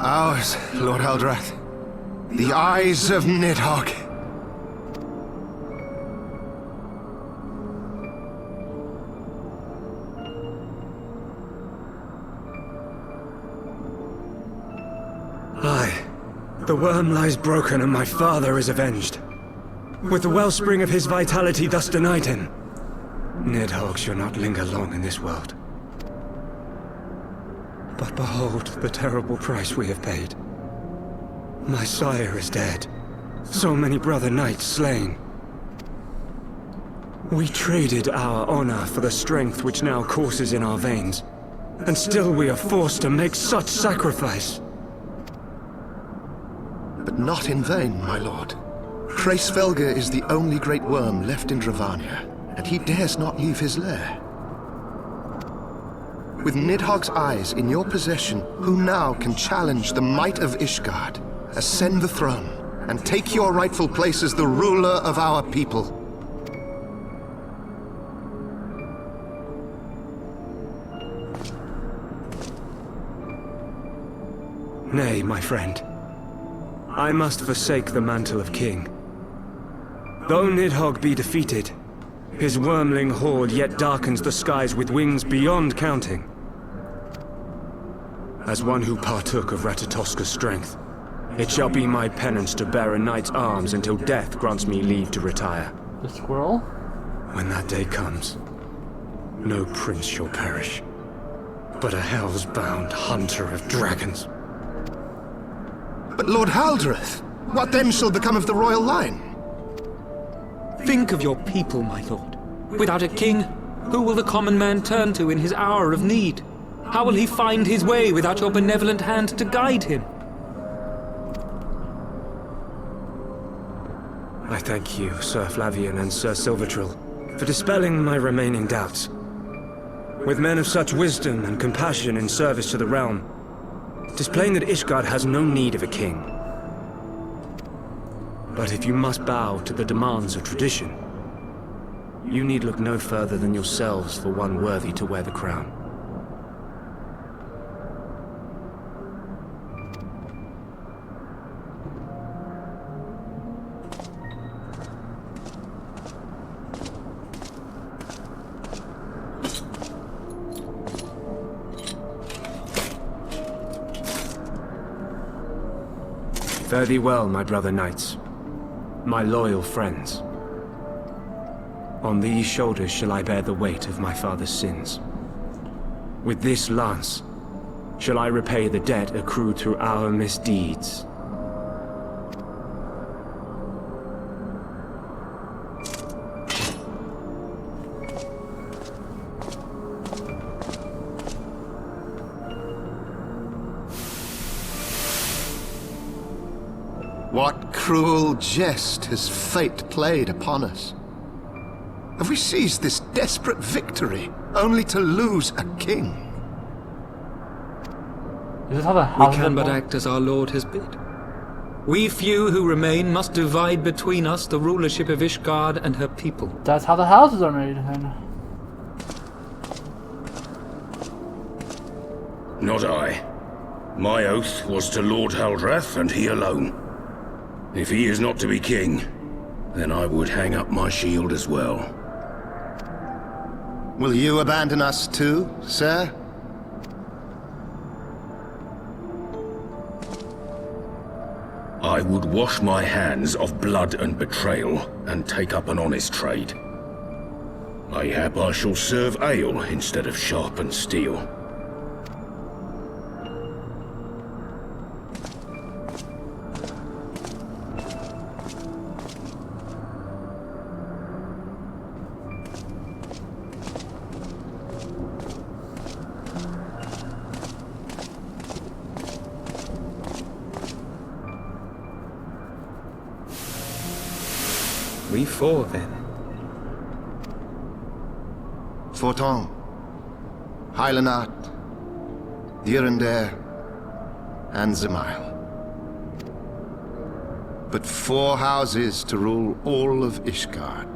ours, Lord Eldrath. The eyes of Nidhogg. Aye. The worm lies broken and my father is avenged. With the wellspring of his vitality thus denied him, Nidhogg shall not linger long in this world. But behold the terrible price we have paid. My sire is dead. So many brother knights slain. We traded our honor for the strength which now courses in our veins. And still we are forced to make such sacrifice. But not in vain, my lord. Hraesvelgr is the only great worm left in Dravania, and he dares not leave his lair. With Nidhogg's eyes in your possession, who now can challenge the might of Ishgard, ascend the throne, and take your rightful place as the ruler of our people? Nay, my friend. I must forsake the mantle of king. Though Nidhogg be defeated, his wormling horde yet darkens the skies with wings beyond counting. As one who partook of Ratatoska's strength, it shall be my penance to bear a knight's arms until death grants me leave to retire. The squirrel? When that day comes, no prince shall perish, but a hell's-bound hunter of dragons. But Lord Haldrath, what then shall become of the royal line? Think of your people, my lord. Without a king, who will the common man turn to in his hour of need? How will he find his way without your benevolent hand to guide him? I thank you, Sir Flavian and Sir Silvertrill, for dispelling my remaining doubts. With men of such wisdom and compassion in service to the realm, 'tis plain that Ishgard has no need of a king. But if you must bow to the demands of tradition, you need look no further than yourselves for one worthy to wear the crown. Fare thee well, my brother knights, my loyal friends. On these shoulders shall I bear the weight of my father's sins. With this lance shall I repay the debt accrued through our misdeeds. What cruel jest has fate played upon us? Have we seized this desperate victory only to lose a king? Is this how the house We can but act as our lord has bid. We few who remain must divide between us the rulership of Ishgard and her people. That's how the houses are made, then. Not I. My oath was to Lord Haldrath and he alone. If he is not to be king, then I would hang up my shield as well. Will you abandon us too, sir? I would wash my hands of blood and betrayal and take up an honest trade. Mayhap I shall serve ale instead of sharpened steel. We four, then. Forton, Hylanat, Dyrendare, and Zemile. But 4 houses to rule all of Ishgard.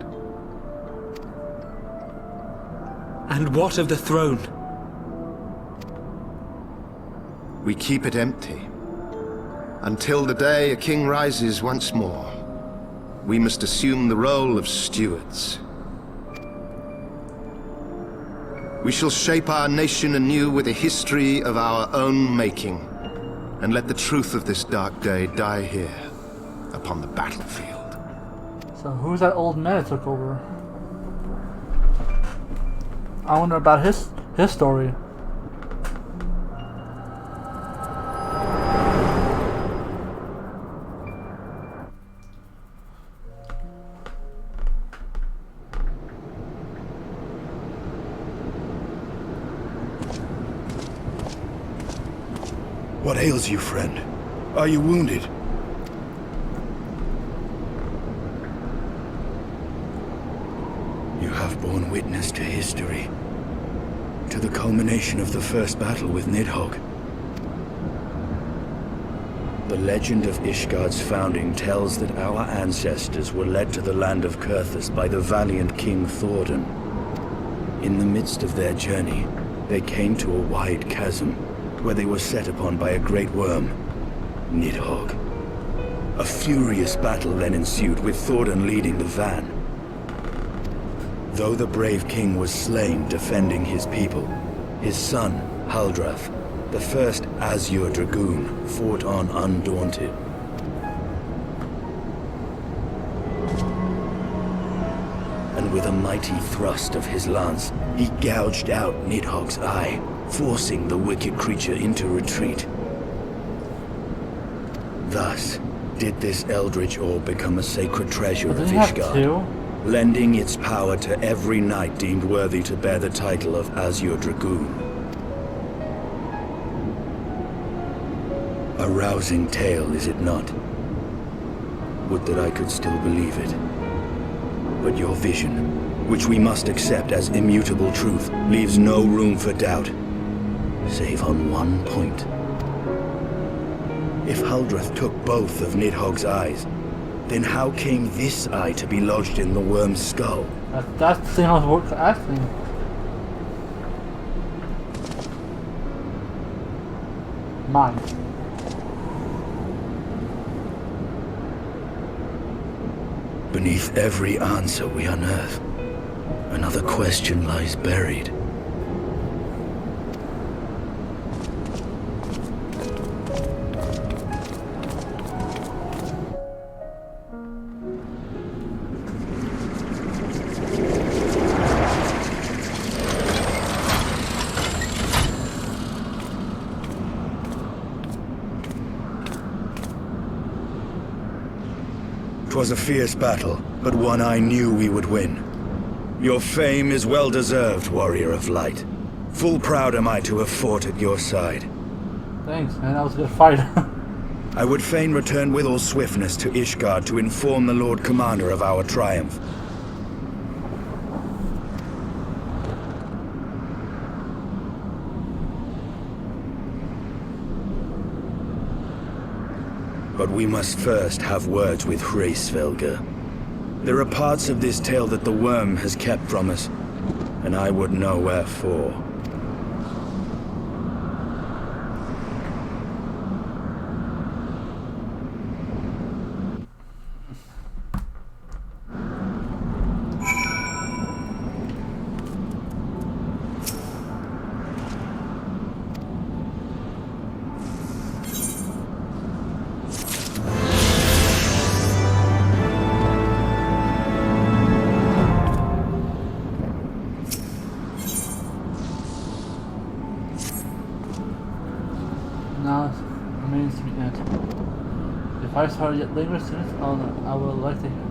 And what of the throne? We keep it empty, Until the day a king rises once more, we must assume the role of stewards. We shall shape our nation anew with a history of our own making, and let the truth of this dark day die here, upon the battlefield. So who's that old man that took over? I wonder about his story. What ails you, friend? Are you wounded? You have borne witness to history, to the culmination of the first battle with Nidhogg. The legend of Ishgard's founding tells that our ancestors were led to the land of Kurthus by the valiant King Thordan. In the midst of their journey, they came to a wide chasm, where they were set upon by a great worm, Nidhogg. A furious battle then ensued, with Thordan leading the van. Though the brave king was slain defending his people, his son, Haldrath, the first Azure Dragoon, fought on undaunted. And with a mighty thrust of his lance, he gouged out Nidhogg's eye, forcing the wicked creature into retreat. Thus, did this eldritch orb become a sacred treasure of Ishgard, lending its power to every knight deemed worthy to bear the title of Azure Dragoon. A rousing tale, is it not? Would that I could still believe it. But your vision, which we must accept as immutable truth, leaves no room for doubt. Save on one point. If Haldrath took both of Nidhogg's eyes, then how came this eye to be lodged in the worm's skull? That's the thing I was asking. Mine. Beneath every answer we unearth, another question lies buried. 'Twas a fierce battle, but one I knew we would win. Your fame is well deserved, warrior of light. Full proud am I to have fought at your side. Thanks, man. That was a good fight. I would fain return with all swiftness to Ishgard to inform the Lord Commander of our triumph. But we must first have words with Hraesvelgr. There are parts of this tale that the worm has kept from us, and I would know wherefore. Now remains to be entered. If I saw yet linger since, I would like to hear.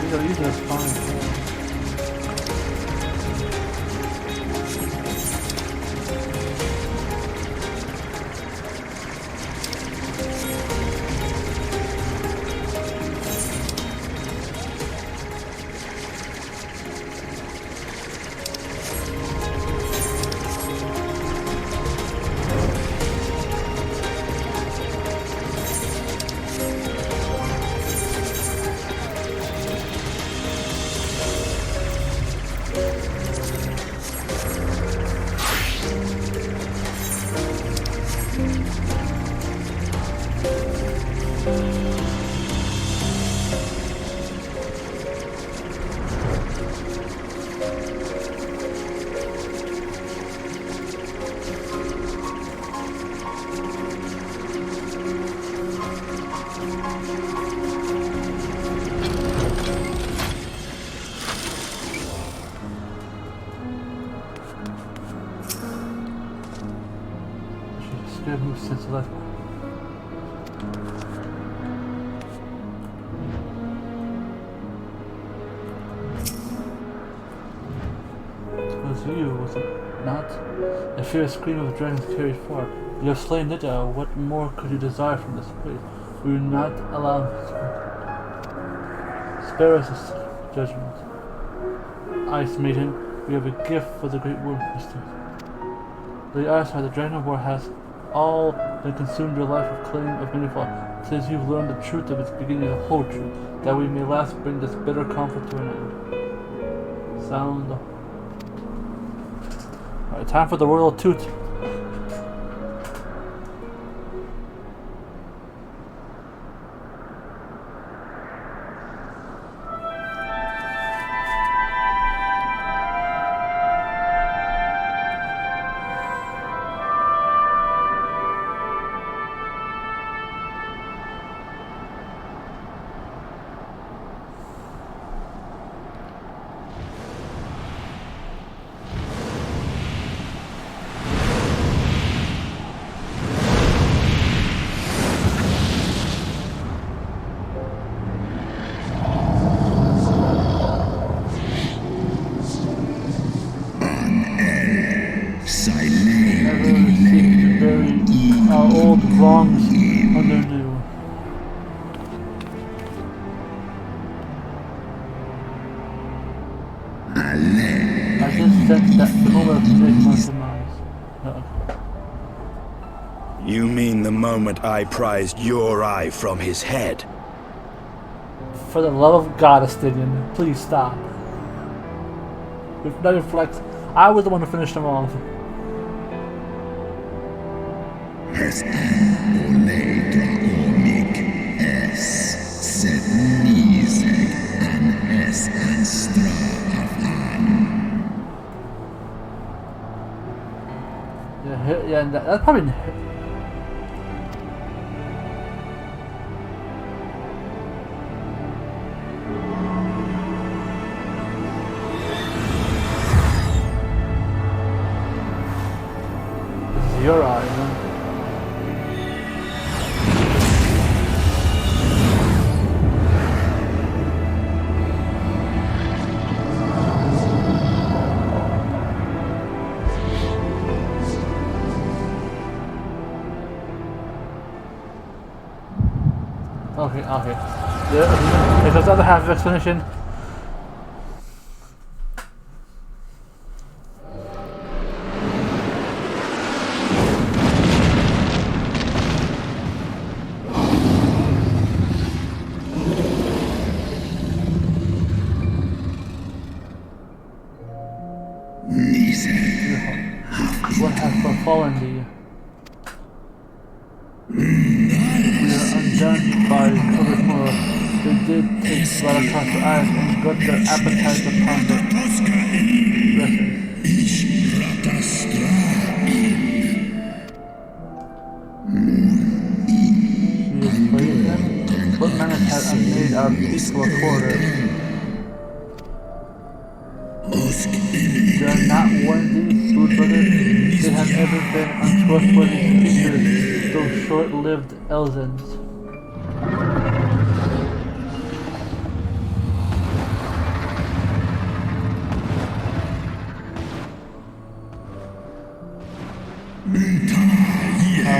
You gotta use it, that's fine. Sense of life. It was you, was it not? A fierce scream of dragons carried far. You have slain Nidhogg. What more could you desire from this place? We will not allow spare us this judgment. Ice maiden, we have a gift for the great world mystery. The ice the dragon war has all been consumed your life of claim of meaningful, since you've learned the truth of its beginning, the whole truth, that we may last bring this bitter conflict to an end. Sound. Alright, time for the royal toot. Wrongs underdo. I just sense that the moment of my demise. You mean the moment I prized your eye from his head? For the love of God, Astidian, please stop. With no reflex, I was the one who finished him off. Yeah, that's probably. This is your eye, man. Okay. Yeah, there's the other half of explanation. What has befallen thee? We are undone by color tomorrow. They did take blood across the eyes and got their appetites upon the dresses. She is playing them. What manners had unmade our peaceful quarter? They are not one of these, brood brothers. They have never been untrustworthy creatures, those short-lived Elzens.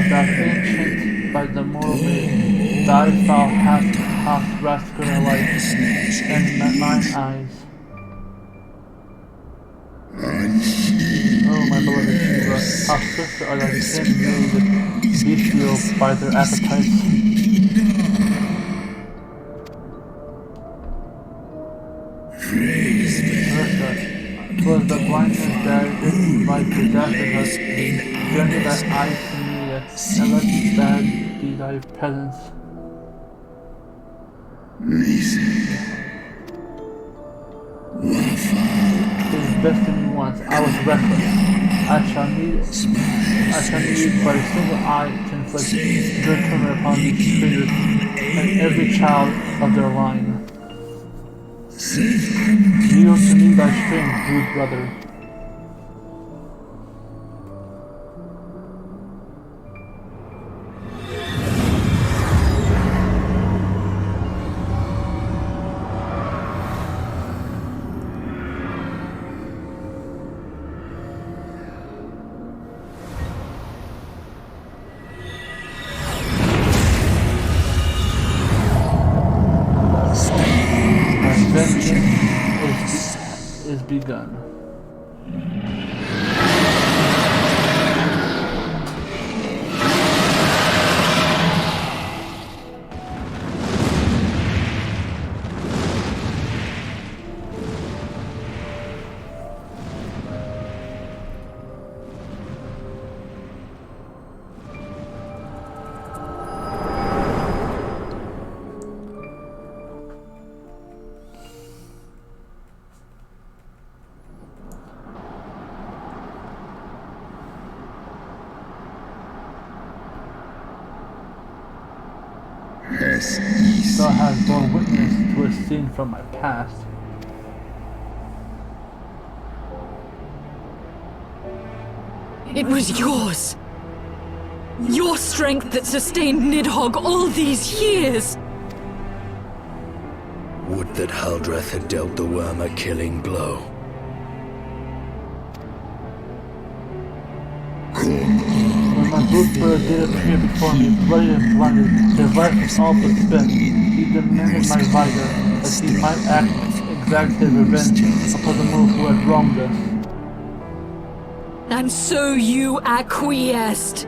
that ancient by the mortal maid, thy thou hast rescued her life, and mine eyes. Oh, my beloved Shiva, how swift are thy kin made bestial by their appetites. Twas the blindness that did my possession us, granted thy eyes to me, and let me beg thee thy presence. His destiny once, I was reckless. I shall need but a single eye to inflict good torment upon these traitors and every child of their line. Yield to me thy strength, rude brother. Is begun. Thou hast borne witness to a scene from my past. It was yours. Your strength that sustained Nidhogg all these years. Would that Haldreth had dealt the worm a killing blow. When my brother did appear before me, bloody and blinded, his life was all but spent. He demanded my vigor, that he might exact his revenge upon the mortal who had wronged us. And so you acquiesced.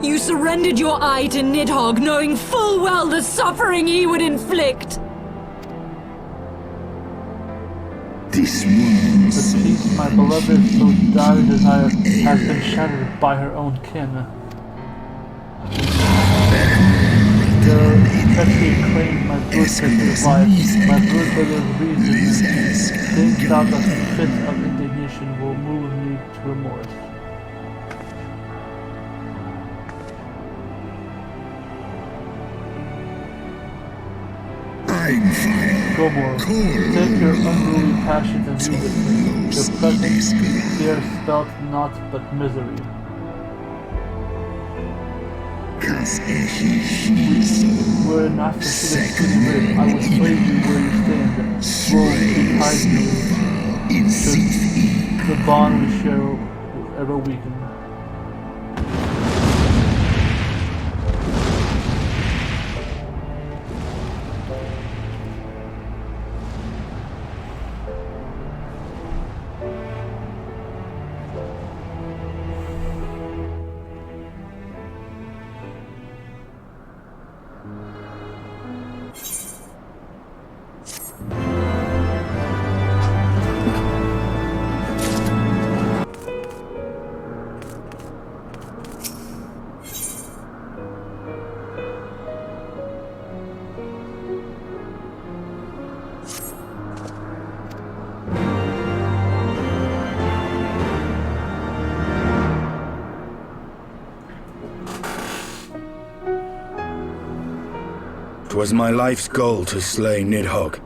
You surrendered your eye to Nidhogg, knowing full well the suffering he would inflict. The peace my beloved so dire desire has been shattered by her own kin. The treachery claimed my good sister's life, my good brother's reason. Think thou the fit of indignation will move me to remorse. Go more. Take your unruly passions and use it. Your presence here spelt naught but misery. Were it not for Shiva's goodness, I would slay you where you stand. Woe betide you, should the bond we share ever weaken. Was my life's goal to slay Nidhogg,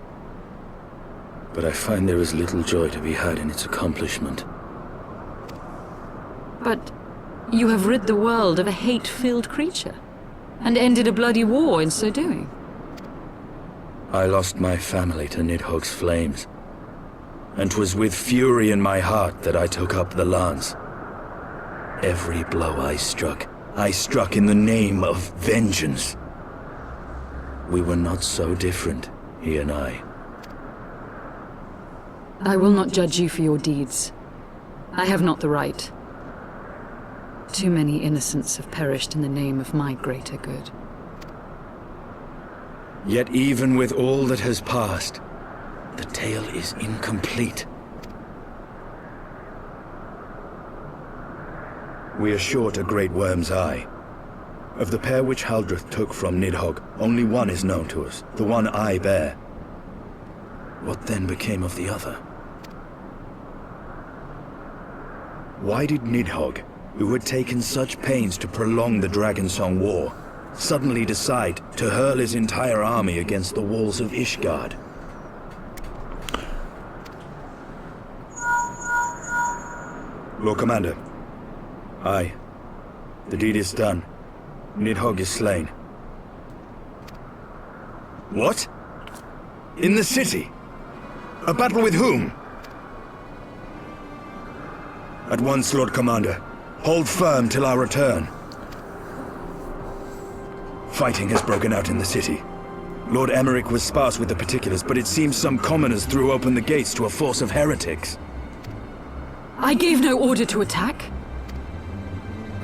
but I find there is little joy to be had in its accomplishment. But you have rid the world of a hate-filled creature, and ended a bloody war in so doing. I lost my family to Nidhogg's flames, and 'twas with fury in my heart that I took up the lance. Every blow I struck I struck in the name of vengeance. We were not so different, he and I. I will not judge you for your deeds. I have not the right. Too many innocents have perished in the name of my greater good. Yet even with all that has passed, the tale is incomplete. We are short a great worm's eye. Of the pair which Haldreth took from Nidhogg, only one is known to us, the one I bear. What then became of the other? Why did Nidhogg, who had taken such pains to prolong the Dragonsong War, suddenly decide to hurl his entire army against the walls of Ishgard? Lord Commander. Aye. The deed is done. Nidhogg is slain. What? In the city? A battle with whom? At once, Lord Commander. Hold firm till our return. Fighting has broken out in the city. Lord Emmerich was sparse with the particulars, but it seems some commoners threw open the gates to a force of heretics. I gave no order to attack.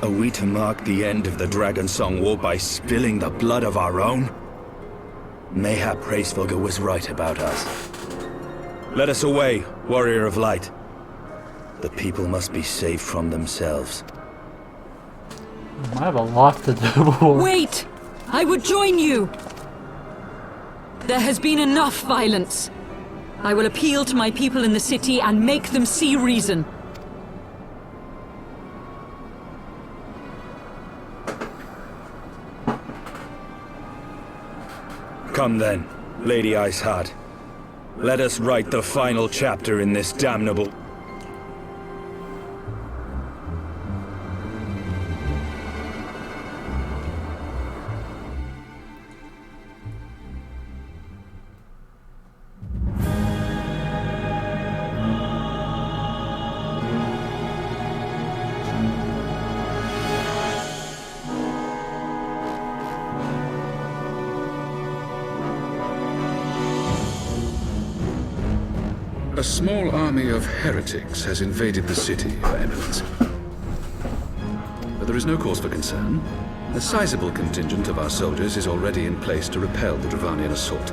Are we to mark the end of the Dragonsong War by spilling the blood of our own? Mayhap Hraesvelgr was right about us. Let us away, warrior of light. The people must be saved from themselves. I have a lot to do. Wait! I would join you! There has been enough violence. I will appeal to my people in the city and make them see reason. Come then, Lady Iceheart. Let us write the final chapter in this damnable... A small army of heretics has invaded the city, Your Eminence. But there is no cause for concern. A sizable contingent of our soldiers is already in place to repel the Dravanian assault,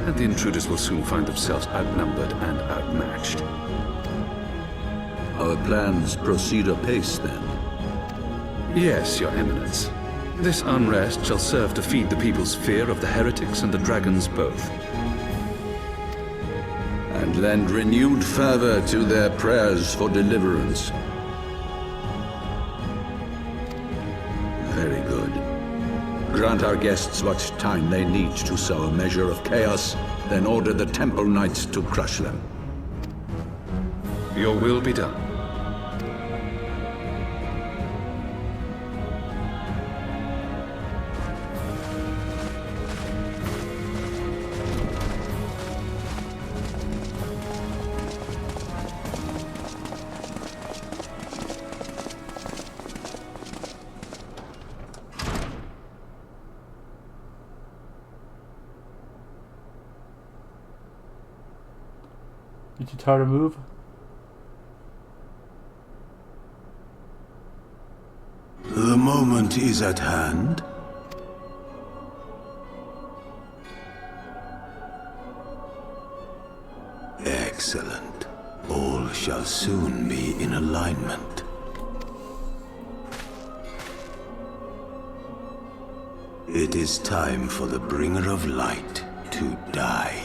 and the intruders will soon find themselves outnumbered and outmatched. Our plans proceed apace, then? Yes, Your Eminence. This unrest shall serve to feed the people's fear of the heretics and the dragons both. And lend renewed fervor to their prayers for deliverance. Very good. Grant our guests what time they need to sow a measure of chaos, then order the Temple Knights to crush them. Your will be done. Did you try to move? The moment is at hand. Excellent. All shall soon be in alignment. It is time for the Bringer of Light to die.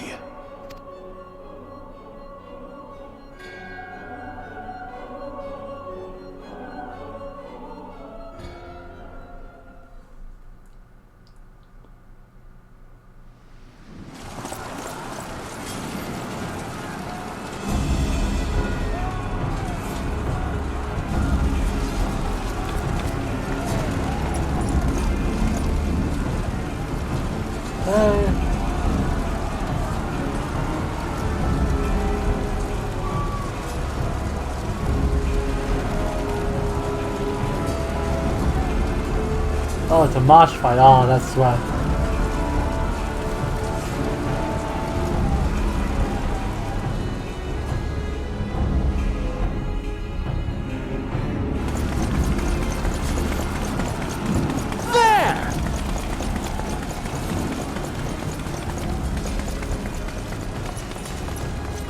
Oh, it's a mosh fight. Oh, that's swag. There!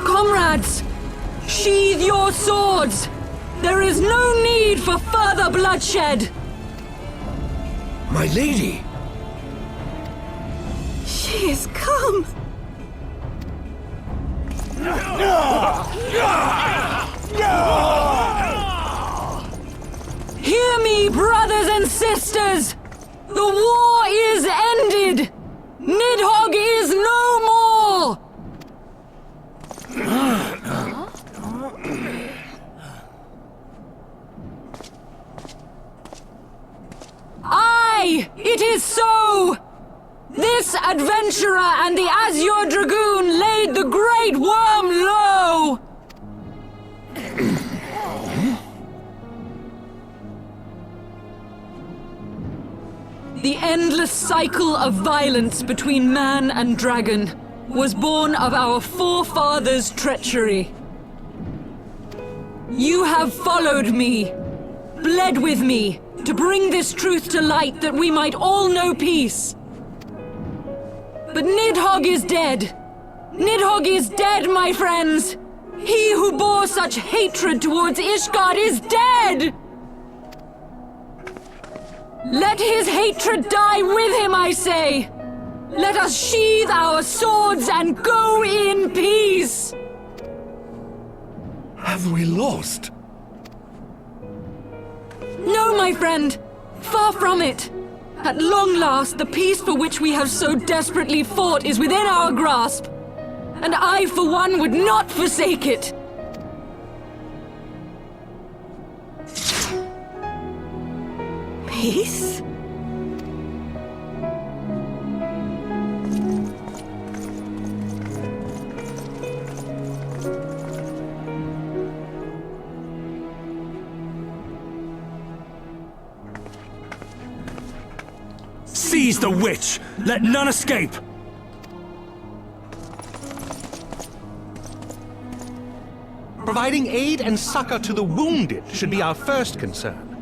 Comrades, sheathe your swords! There is no need for further bloodshed! My lady! She has come! Hear me, brothers and sisters! The war is ended! Nidhogg is no more! Aye, it is so! This adventurer and the Azure Dragoon laid the Great Worm low! The endless cycle of violence between man and dragon was born of our forefathers' treachery. You have followed me, bled with me, to bring this truth to light that we might all know peace. But Nidhogg is dead. Nidhogg is dead, my friends! He who bore such hatred towards Ishgard is dead! Let his hatred die with him, I say! Let us sheathe our swords and go in peace! Have we lost? No, my friend! Far from it! At long last, the peace for which we have so desperately fought is within our grasp. And I, for one, would not forsake it! Peace? Seize the witch! Let none escape! Providing aid and succor to the wounded should be our first concern.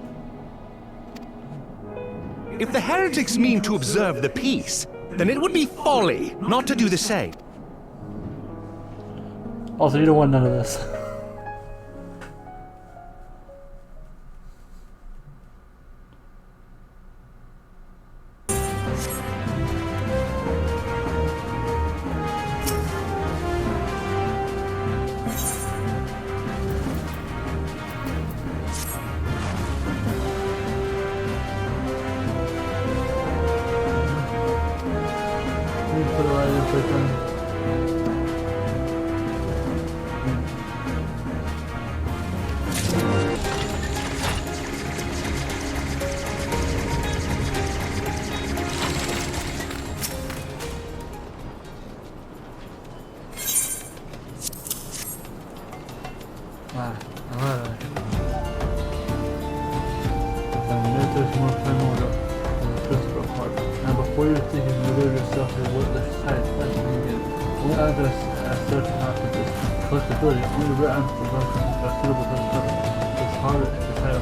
If the heretics mean to observe the peace, then it would be folly not to do the same. Also, you don't want none of this. Before you think you can deliver yourself to what the side that's needed, only other search happens is collectability. Only rare items are suitable for the purpose. It's harder to decide